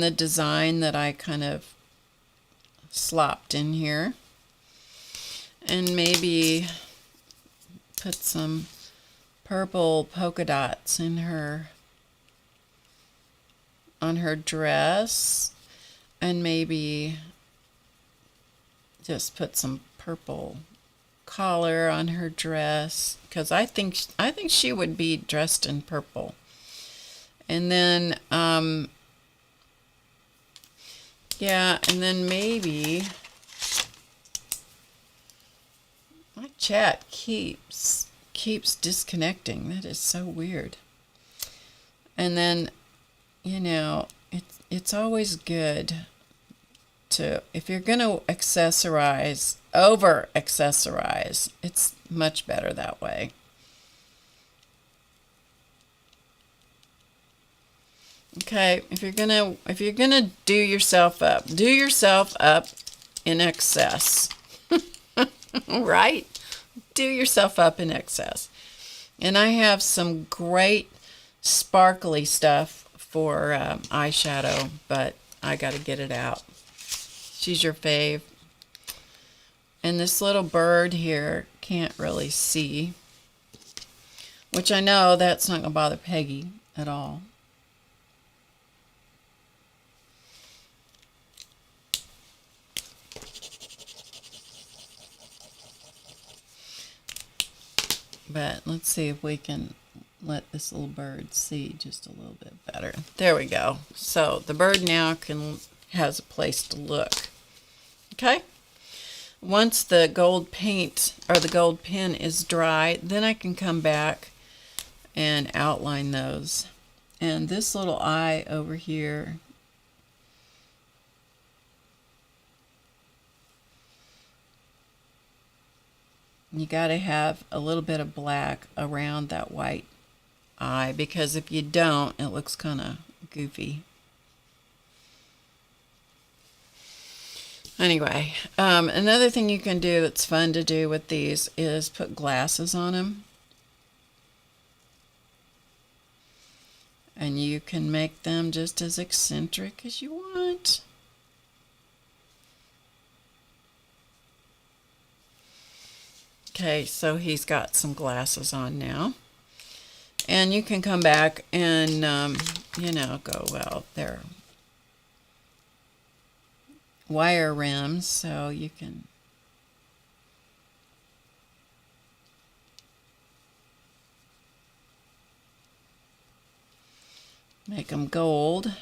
the design that I kind of slopped in here. And maybe put some purple polka dots in her, on her dress, and maybe just put some purple collar on her dress, because I think she would be dressed in purple. And then yeah, and then maybe my chat keeps disconnecting. That is so weird. And then, you know, it's always good to, if you're going to accessorize, over accessorize, it's much better that way. Okay, if you're gonna do yourself up in excess. Right? Do yourself up in excess. And I have some great sparkly stuff for eyeshadow, but I got to get it out. She's your fave. And this little bird here can't really see, which I know that's not going to bother Peggy at all. But let's see if we can let this little bird see just a little bit better. There we go. So the bird now has a place to look. Okay? Once the gold paint or the gold pen is dry, then I can come back and outline those. And this little eye over here, you got to have a little bit of black around that white eye, because if you don't, it looks kind of goofy. Anyway, another thing you can do that's fun to do with these is put glasses on them. And you can make them just as eccentric as you want. Okay, so he's got some glasses on now. And you can come back and, you know, go, well, they're wire rims, so you can make them gold.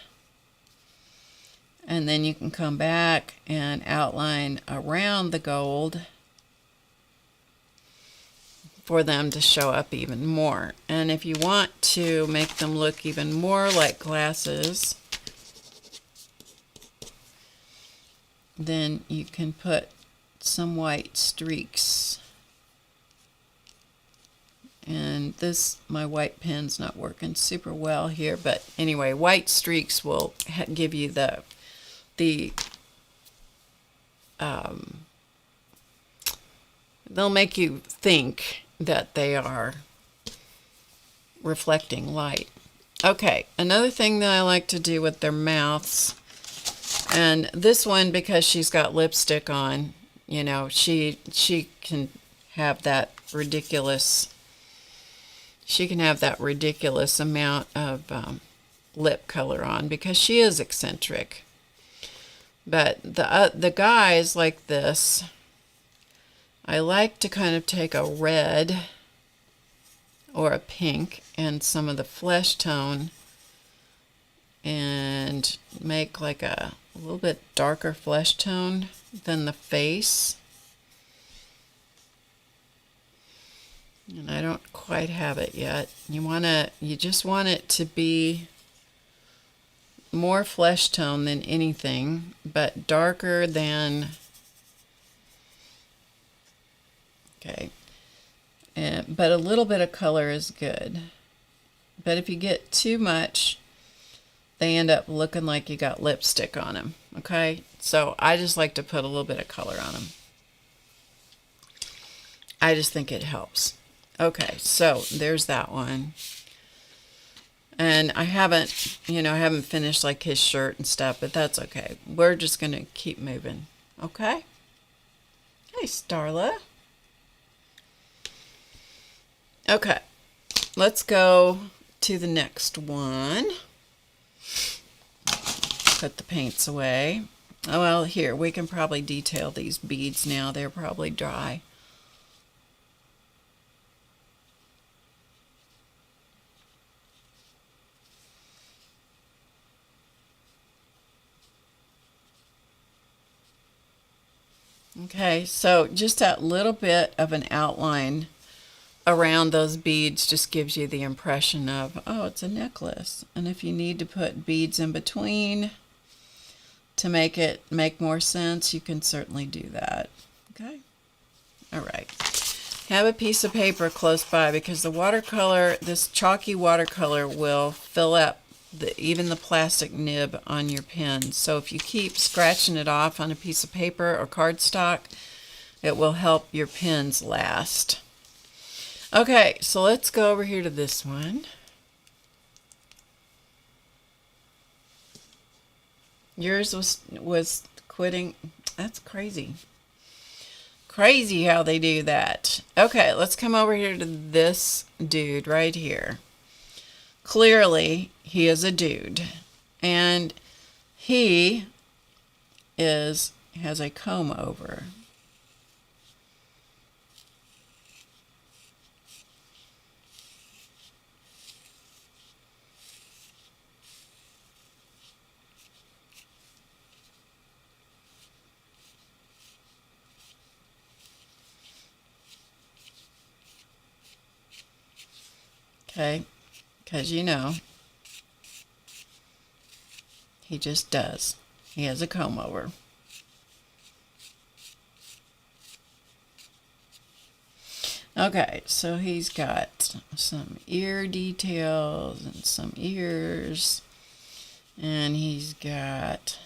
And then you can come back and outline around the gold for them to show up even more. And if you want to make them look even more like glasses, then you can put some white streaks. And this, my white pen's not working super well here, but anyway, white streaks will give you the the they'll make you think that they are reflecting light. Okay, another thing that I like to do with their mouths, and this one, because she's got lipstick on, you know, she can have that ridiculous amount of lip color on because she is eccentric. But the guys like this, I like to kind of take a red or a pink and some of the flesh tone and make like a little bit darker flesh tone than the face. And I don't quite have it yet. You just want it to be more flesh tone than anything, but darker than, okay, but a little bit of color is good. But if you get too much, they end up looking like you got lipstick on them, okay? So I just like to put a little bit of color on them. I just think it helps. Okay, so there's that one. And I haven't finished like his shirt and stuff, but that's okay. We're just going to keep moving. Okay? Hey, Starla. Okay, let's go to the next one. Put the paints away. Oh, well, here, we can probably detail these beads now. They're probably dry. Okay, so just that little bit of an outline around those beads just gives you the impression of, oh, it's a necklace. And if you need to put beads in between to make it make more sense, you can certainly do that. Okay? All right. Have a piece of paper close by because the watercolor, this chalky watercolor, will fill up even the plastic nib on your pen. So if you keep scratching it off on a piece of paper or cardstock, it will help your pens last. Okay, so let's go over here to this one. Yours was quitting. That's crazy. Crazy how they do that. Okay, let's come over here to this dude right here. Clearly, he is a dude, and he has a comb over. Okay, because you know, he just does. He has a comb over. Okay, so he's got some ear details and some ears, and he's got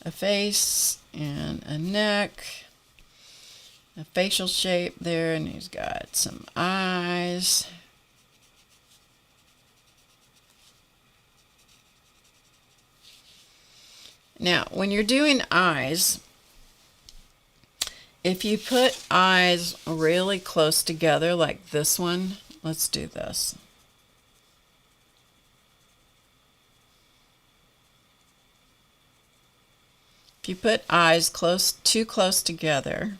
a face and a neck, a facial shape there, and he's got some eyes. Now, when you're doing eyes, if you put eyes really close together like this one, let's do this. If you put eyes too close together,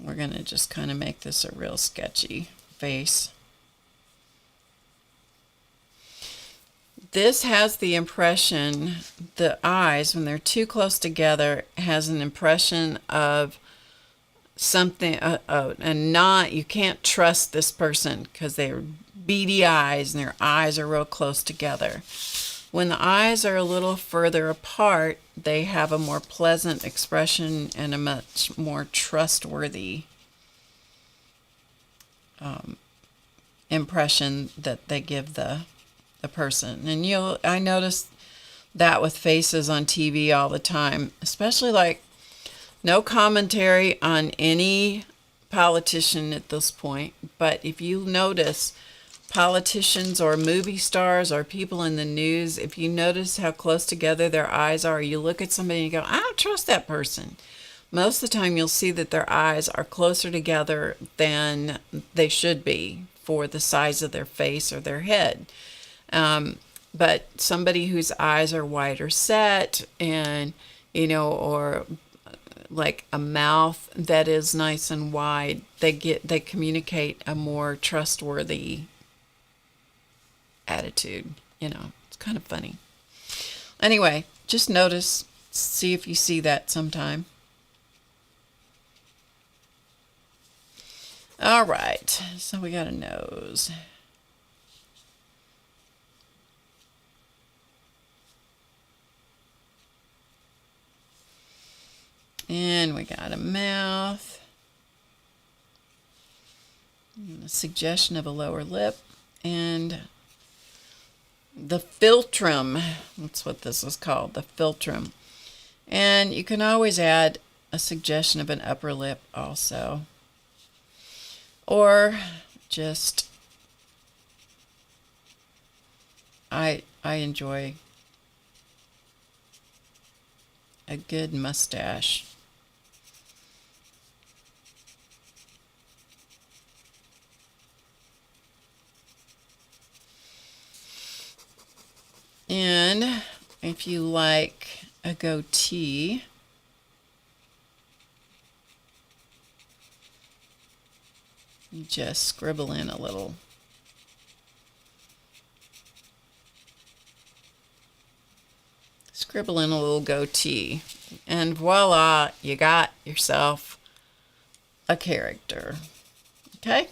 we're going to just kind of make this a real sketchy face. This has the impression, the eyes, when they're too close together, has an impression of something, you can't trust this person because they're beady eyes and their eyes are real close together. When the eyes are a little further apart, they have a more pleasant expression and a much more trustworthy impression that they give the the person. And I notice that with faces on TV all the time, especially like no commentary on any politician at this point. But if you notice politicians or movie stars or people in the news, if you notice how close together their eyes are, you look at somebody and you go, I don't trust that person. Most of the time you'll see that their eyes are closer together than they should be for the size of their face or their head. But somebody whose eyes are wider set and, or like a mouth that is nice and wide, they communicate a more trustworthy attitude. It's kind of funny. Anyway, just notice, see if you see that sometime. All right, so we got a nose. And we got a mouth. And a suggestion of a lower lip. And the philtrum. That's what this is called, the philtrum. And you can always add a suggestion of an upper lip also. Or just, I enjoy a good mustache. And if you like a goatee, you just scribble in a little. Scribble in a little goatee. And voila, you got yourself a character. Okay?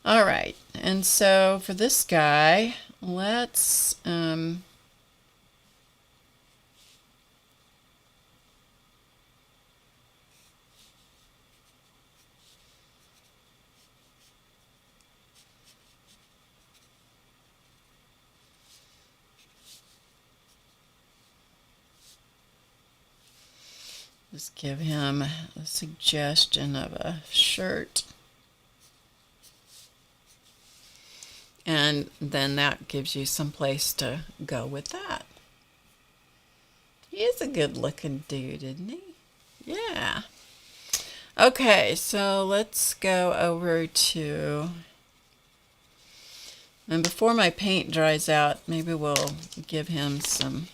All right. And so for this guy, let's just give him a suggestion of a shirt. And then that gives you some place to go with that. He is a good looking dude, isn't he? Yeah. Okay, so let's go over to, and before my paint dries out, maybe we'll give him some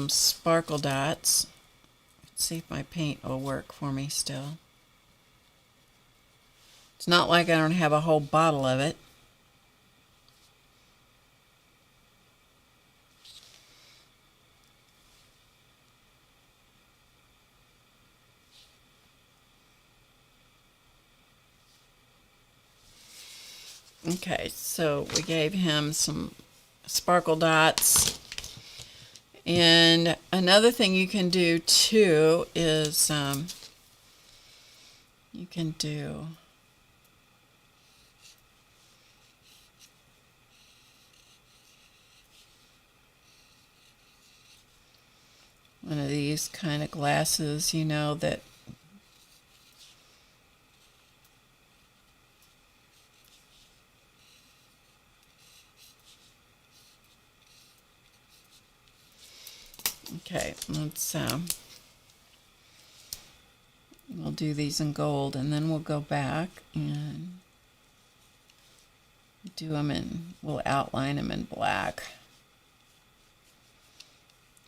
sparkle dots. Let's see if my paint will work for me still. It's not like I don't have a whole bottle of it. Okay, so we gave him some sparkle dots. And another thing you can do too is you can do one of these kind of glasses, that okay, let's we'll do these in gold, and then we'll go back and do them we'll outline them in black.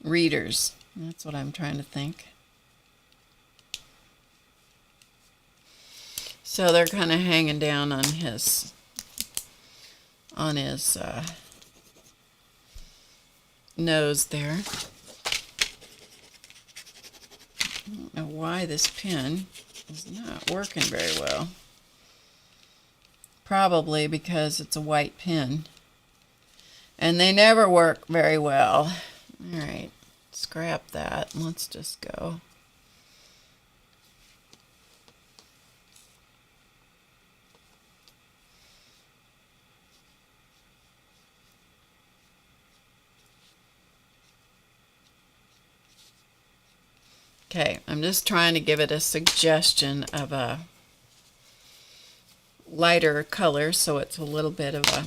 Readers, that's what I'm trying to think. So they're kind of hanging down on his nose there. I don't know why this pen is not working very well. Probably because it's a white pen. And they never work very well. All right, scrap that. Let's just go. Okay, I'm just trying to give it a suggestion of a lighter color so it's a little bit of a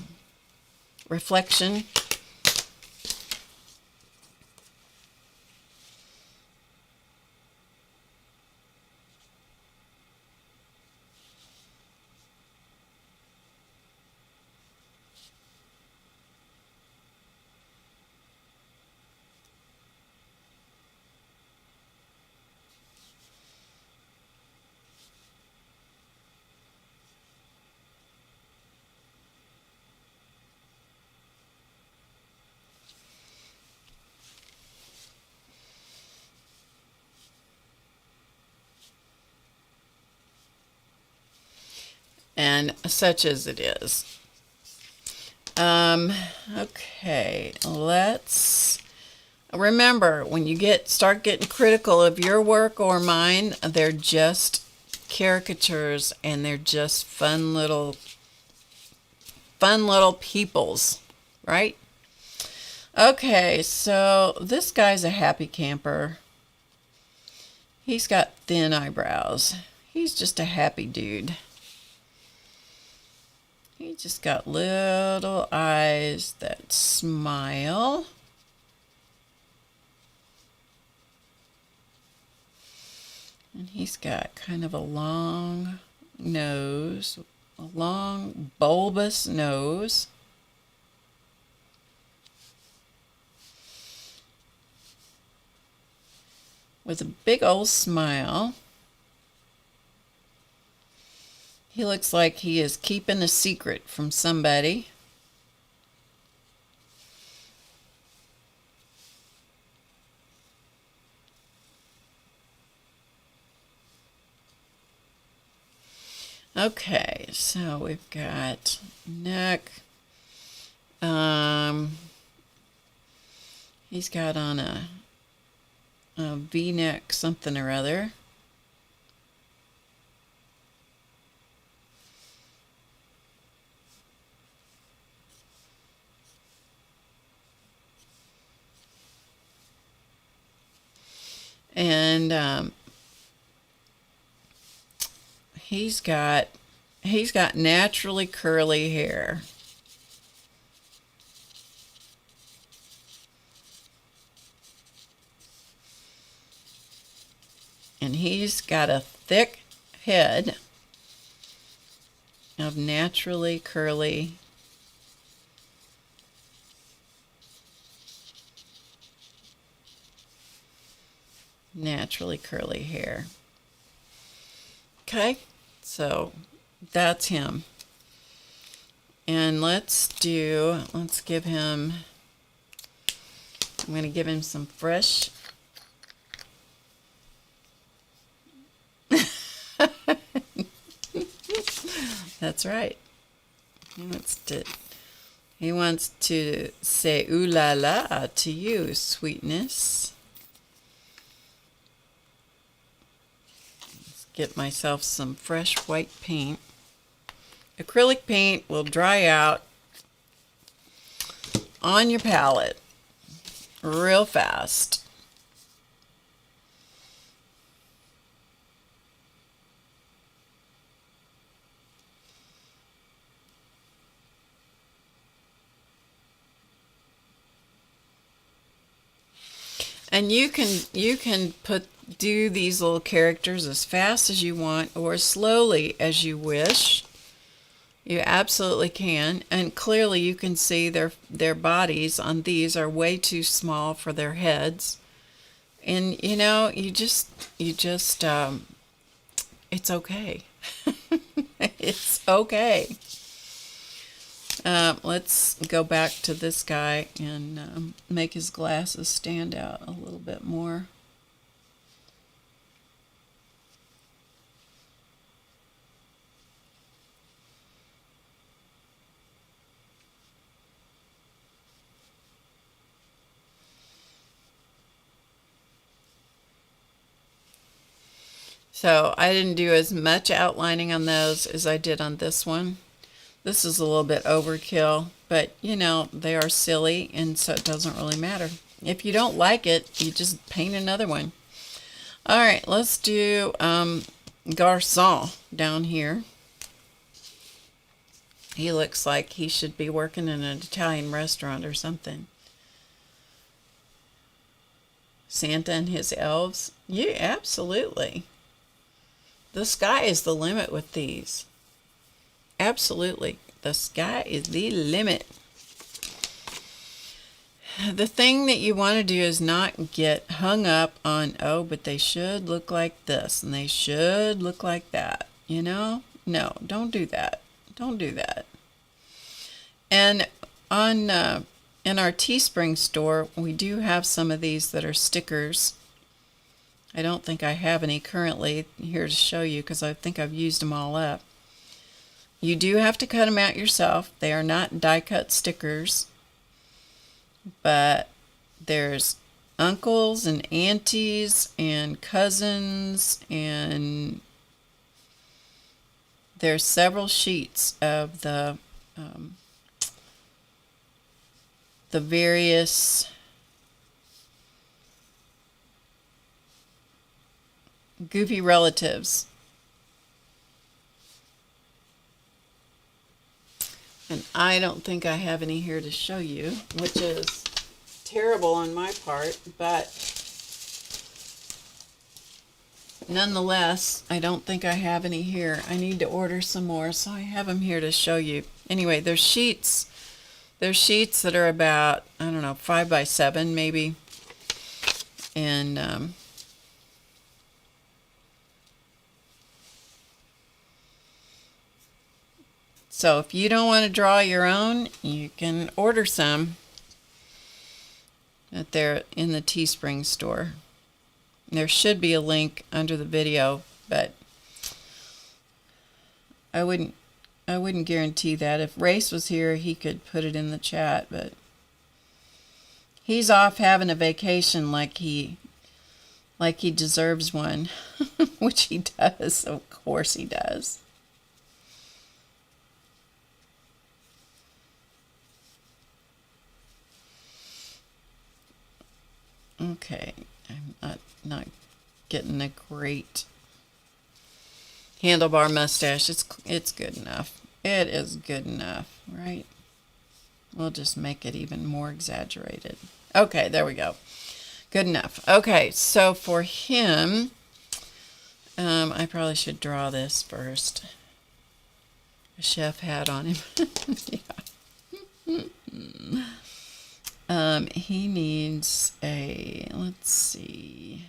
reflection. And such as it is. Okay, let's remember, when you start getting critical of your work or mine, they're just caricatures and they're just fun little peoples, right? Okay, so this guy's a happy camper. He's got thin eyebrows. He's just a happy dude. He just got little eyes that smile. And he's got kind of a long nose, a long bulbous nose. With a big old smile. He looks like he is keeping a secret from somebody. Okay, so we've got neck. He's got on a V-neck something or other. And he's got naturally curly hair. And he's got a thick head of naturally curly hair. Okay, so that's him. And let's give him, I'm going to give him some fresh that's right. He wants to say ooh la la to you, sweetness. Let's get myself some fresh white paint. Acrylic paint will dry out on your palette real fast. And you can do these little characters as fast as you want or as slowly as you wish. You absolutely can. And clearly you can see their bodies on these are way too small for their heads. And you know, it's okay. It's okay. Let's go back to this guy and make his glasses stand out a little bit more. So I didn't do as much outlining on those as I did on this one. This is a little bit overkill, but you know, they are silly, and so it doesn't really matter. If you don't like it, you just paint another one. All right, let's do Garçon down here. He looks like he should be working in an Italian restaurant or something. Santa and his elves. Yeah, absolutely. The sky is the limit with these. Absolutely. The sky is the limit. The thing that you want to do is not get hung up on, oh, but they should look like this and they should look like that. You know? No, don't do that. Don't do that. And on in our Teespring store, we do have some of these that are stickers. I don't think I have any currently here to show you because I think I've used them all up. You do have to cut them out yourself. They are not die-cut stickers. But there's uncles and aunties and cousins, and there's several sheets of the various goofy relatives. And I don't think I have any here to show you, which is terrible on my part, but nonetheless, I don't think I have any here. I need to order some more, so I have them here to show you. Anyway, there's sheets. There's sheets that are about, I don't know, 5 by 7 maybe. And so if you don't want to draw your own, you can order some that they're in the Teespring store. There should be a link under the video, but I wouldn't guarantee that. If Race was here, he could put it in the chat, but he's off having a vacation like he deserves one, which he does. Of course he does. Okay, I'm not getting a great handlebar mustache. It's good enough. It is good enough, right? We'll just make it even more exaggerated. Okay, there we go. Good enough. Okay, so for him, I probably should draw this first. A chef hat on him. Yeah. He needs a, let's see.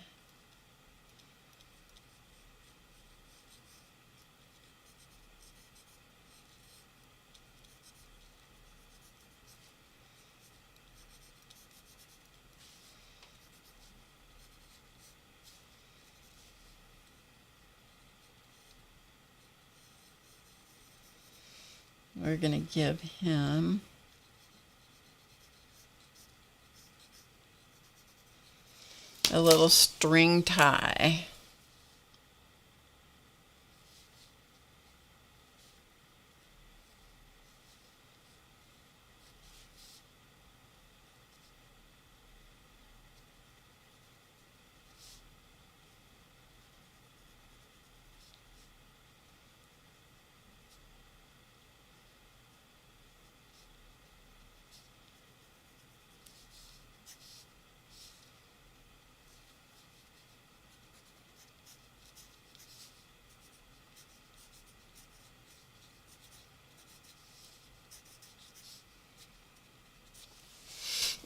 We're going to give him a little string tie.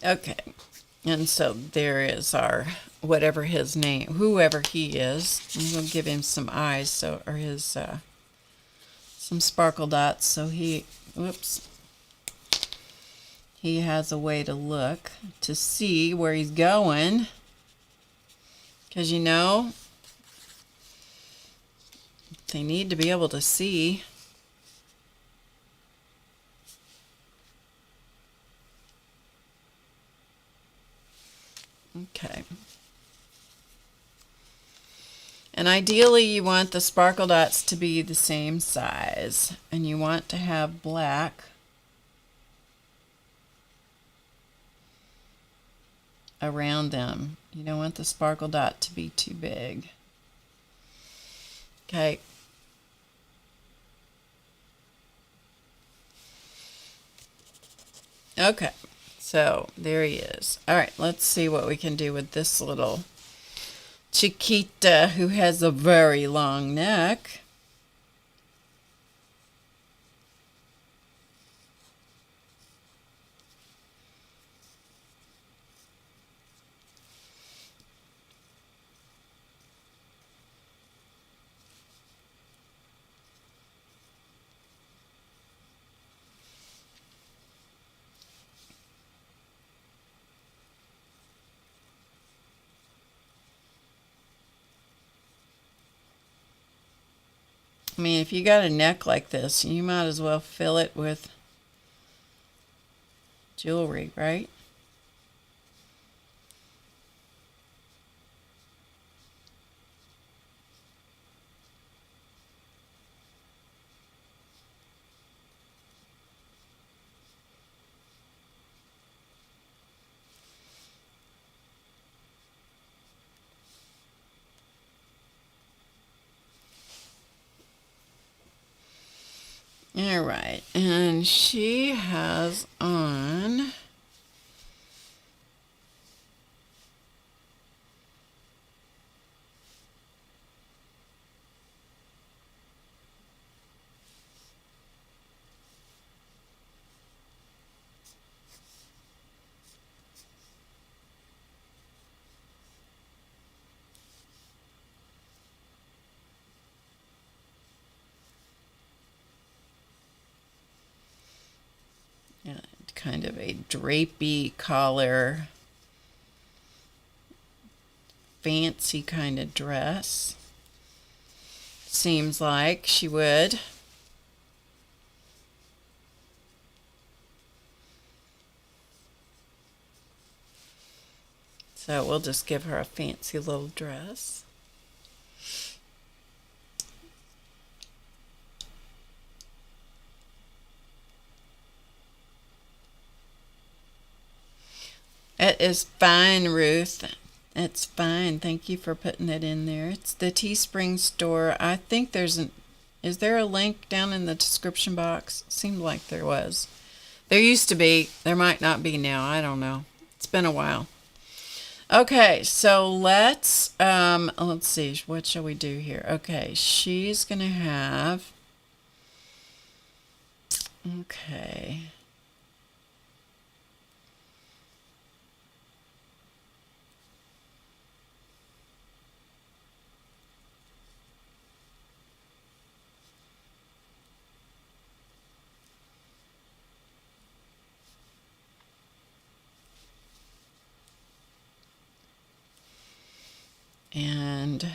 Okay, and so there is our, whatever his name, whoever he is. I'm going to give him some eyes, so, or his, some sparkle dots, so he, whoops, he has a way to look, to see where he's going. Because, you know, they need to be able to see. Okay. And ideally you want the sparkle dots to be the same size, and you want to have black around them. You don't want the sparkle dot to be too big. Okay. Okay, so there he is. All right, let's see what we can do with this little Chiquita who has a very long neck. I mean, if you got a neck like this, you might as well fill it with jewelry, right? All right, and she has on kind of a drapey collar, fancy kind of dress. Seems like she would. So we'll just give her a fancy little dress. It is fine, Ruth. It's fine. Thank you for putting it in there. It's the Teespring store. I think is there a link down in the description box? Seemed like there was. There used to be. There might not be now. I don't know. It's been a while. Okay, so let's see. What shall we do here? Okay, she's going to have, okay. And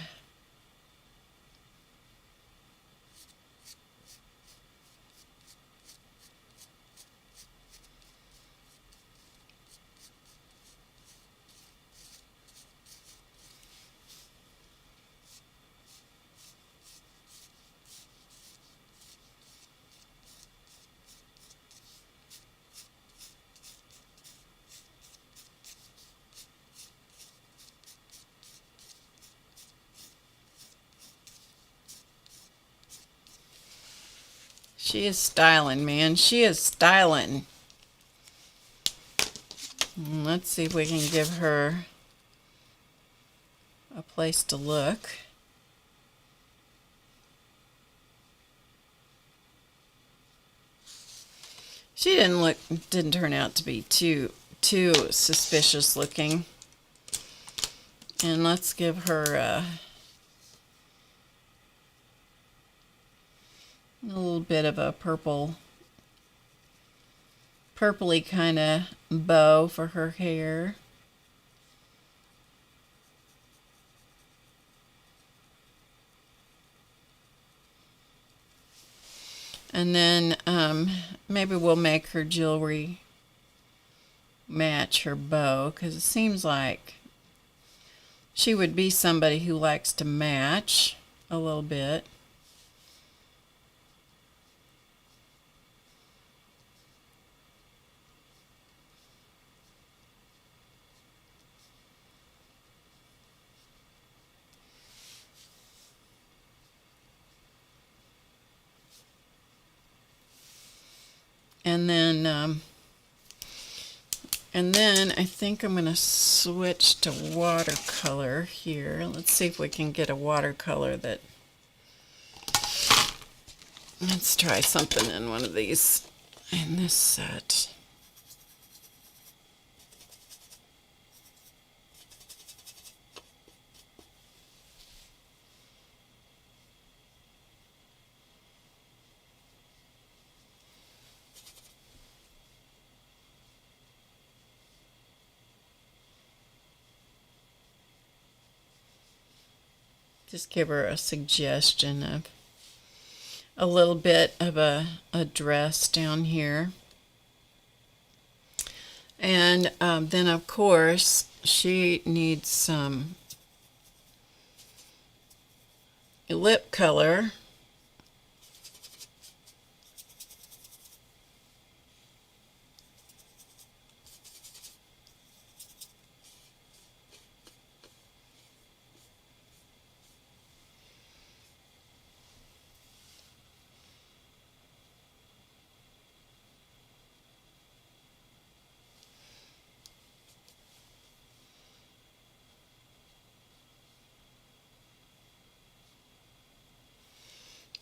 she is styling, man. She is styling. Let's see if we can give her a place to look. She didn't turn out to be too suspicious looking. And let's give her a little bit of a purpley kind of bow for her hair. And then maybe we'll make her jewelry match her bow, because it seems like she would be somebody who likes to match a little bit. And then I think I'm going to switch to watercolor here. Let's see if we can get a watercolor that... Let's try something in one of these in this set. Just give her a suggestion of a little bit of a dress down here. And then, of course, she needs some lip color.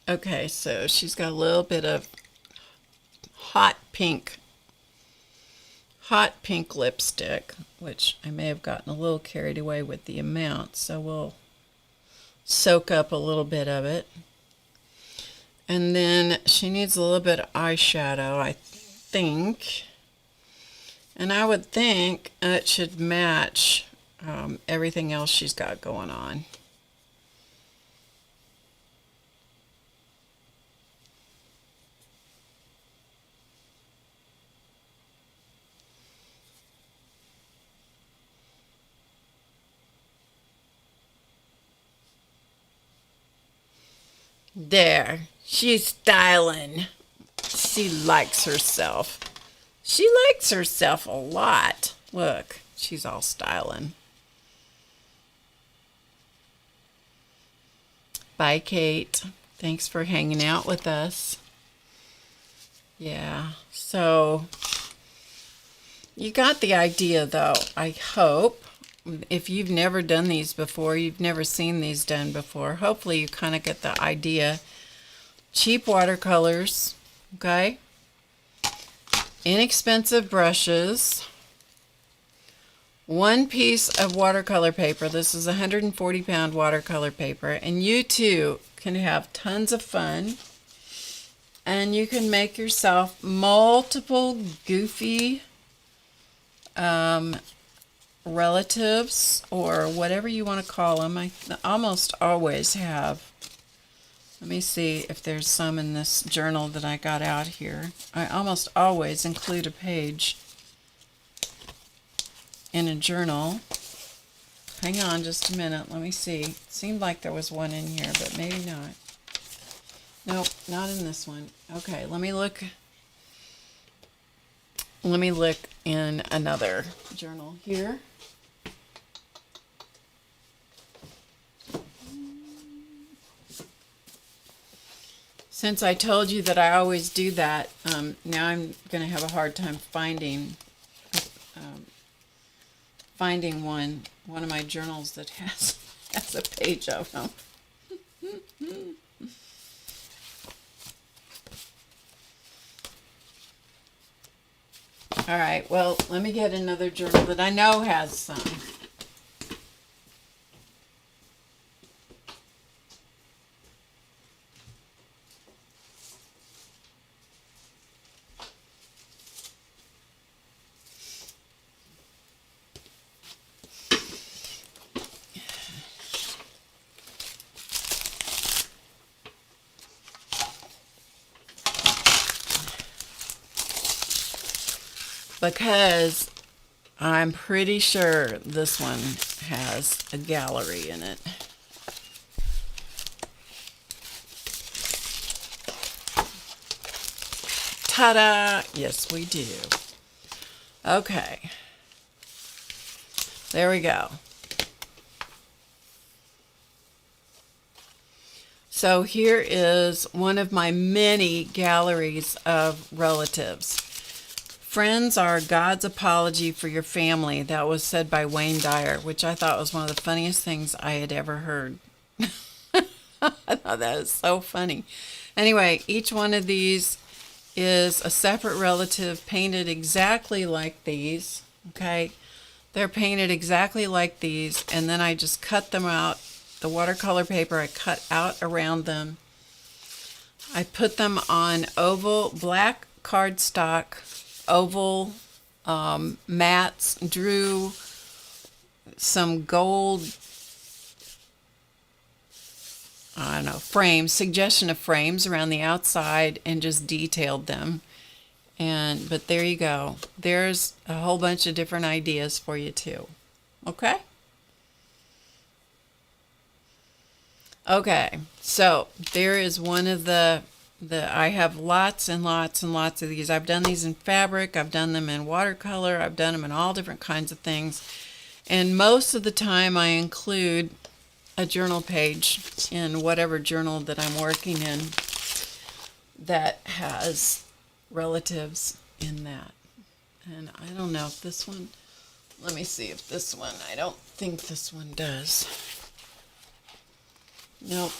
Okay, so she's got a little bit of hot pink lipstick, which I may have gotten a little carried away with the amount, so we'll soak up a little bit of it. And then she needs a little bit of eyeshadow, I think. And I would think it should match everything else she's got going on. There, she's styling. She likes herself. She likes herself a lot. Look, she's all styling. Bye, Kate. Thanks for hanging out with us. Yeah, so you got the idea, though, I hope. If you've never done these before, you've never seen these done before, hopefully you kind of get the idea. Cheap watercolors, okay? Inexpensive brushes. One piece of watercolor paper. This is 140-pound watercolor paper. And you, too, can have tons of fun. And you can make yourself multiple goofy relatives, or whatever you want to call them. I almost always have, let me see if there's some in this journal that I got out here. I almost always include a page in a journal. Hang on just a minute, let me see. It seemed like there was one in here, but maybe not. Nope, not in this one. Okay, let me look in another journal here. Since I told you that I always do that, now I'm going to have a hard time finding one of my journals that has a page of them. All right, well, let me get another journal that I know has some. Because I'm pretty sure this one has a gallery in it. Ta-da! Yes, we do. Okay. There we go. So here is one of my many galleries of relatives. Friends are God's apology for your family. That was said by Wayne Dyer, which I thought was one of the funniest things I had ever heard. I thought that is so funny. Anyway, each one of these is a separate relative painted exactly like these. Okay, they're painted exactly like these, and then I just cut them out. The watercolor paper I cut out around them. I put them on oval black cardstock, oval mats, drew some gold, I don't know, frames, suggestion of frames around the outside, and just detailed them. But there you go. There's a whole bunch of different ideas for you too. Okay? Okay, so there is one of the I have lots and lots and lots of these. I've done these in fabric, I've done them in watercolor, I've done them in all different kinds of things. And most of the time I include a journal page in whatever journal that I'm working in that has relatives in that. And I don't know if this one, let me see if this one, I don't think this one does. Nope.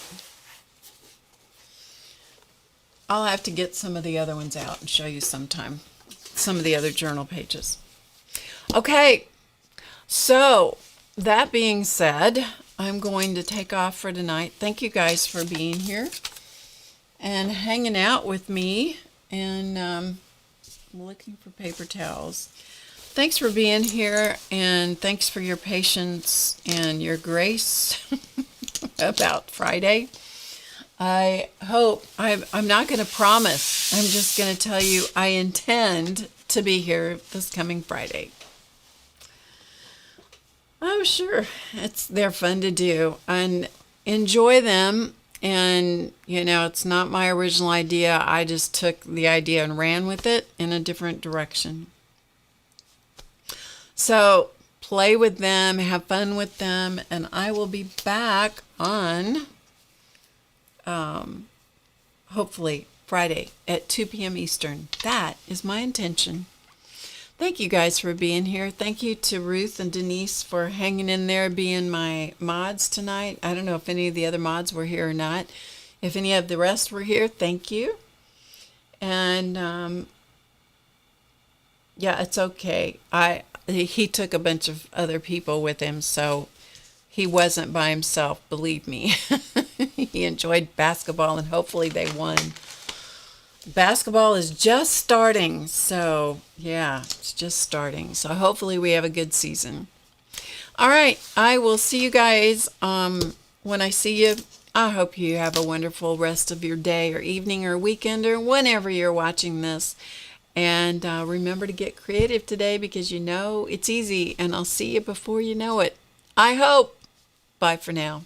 I'll have to get some of the other ones out and show you sometime. Some of the other journal pages. Okay, so that being said, I'm going to take off for tonight. Thank you guys for being here and hanging out with me. And I'm looking for paper towels. Thanks for being here, and thanks for your patience and your grace about Friday. I hope, I'm not going to promise, I'm just going to tell you I intend to be here this coming Friday. Oh, sure, they're fun to do, and enjoy them. And, you know, it's not my original idea. I just took the idea and ran with it in a different direction. So play with them, have fun with them, and I will be back on hopefully Friday at 2 p.m. Eastern. That is my intention. Thank you guys for being here. Thank you to Ruth and Denise for hanging in there, being my mods tonight. I don't know if any of the other mods were here or not. If any of the rest were here, thank you. And yeah, it's okay. He took a bunch of other people with him, so he wasn't by himself, believe me. He enjoyed basketball, and hopefully they won. Basketball is just starting, so yeah, it's just starting. So hopefully we have a good season. All right, I will see you guys when I see you. I hope you have a wonderful rest of your day or evening or weekend or whenever you're watching this. And remember to get creative today, because you know it's easy, and I'll see you before you know it. I hope. Bye for now.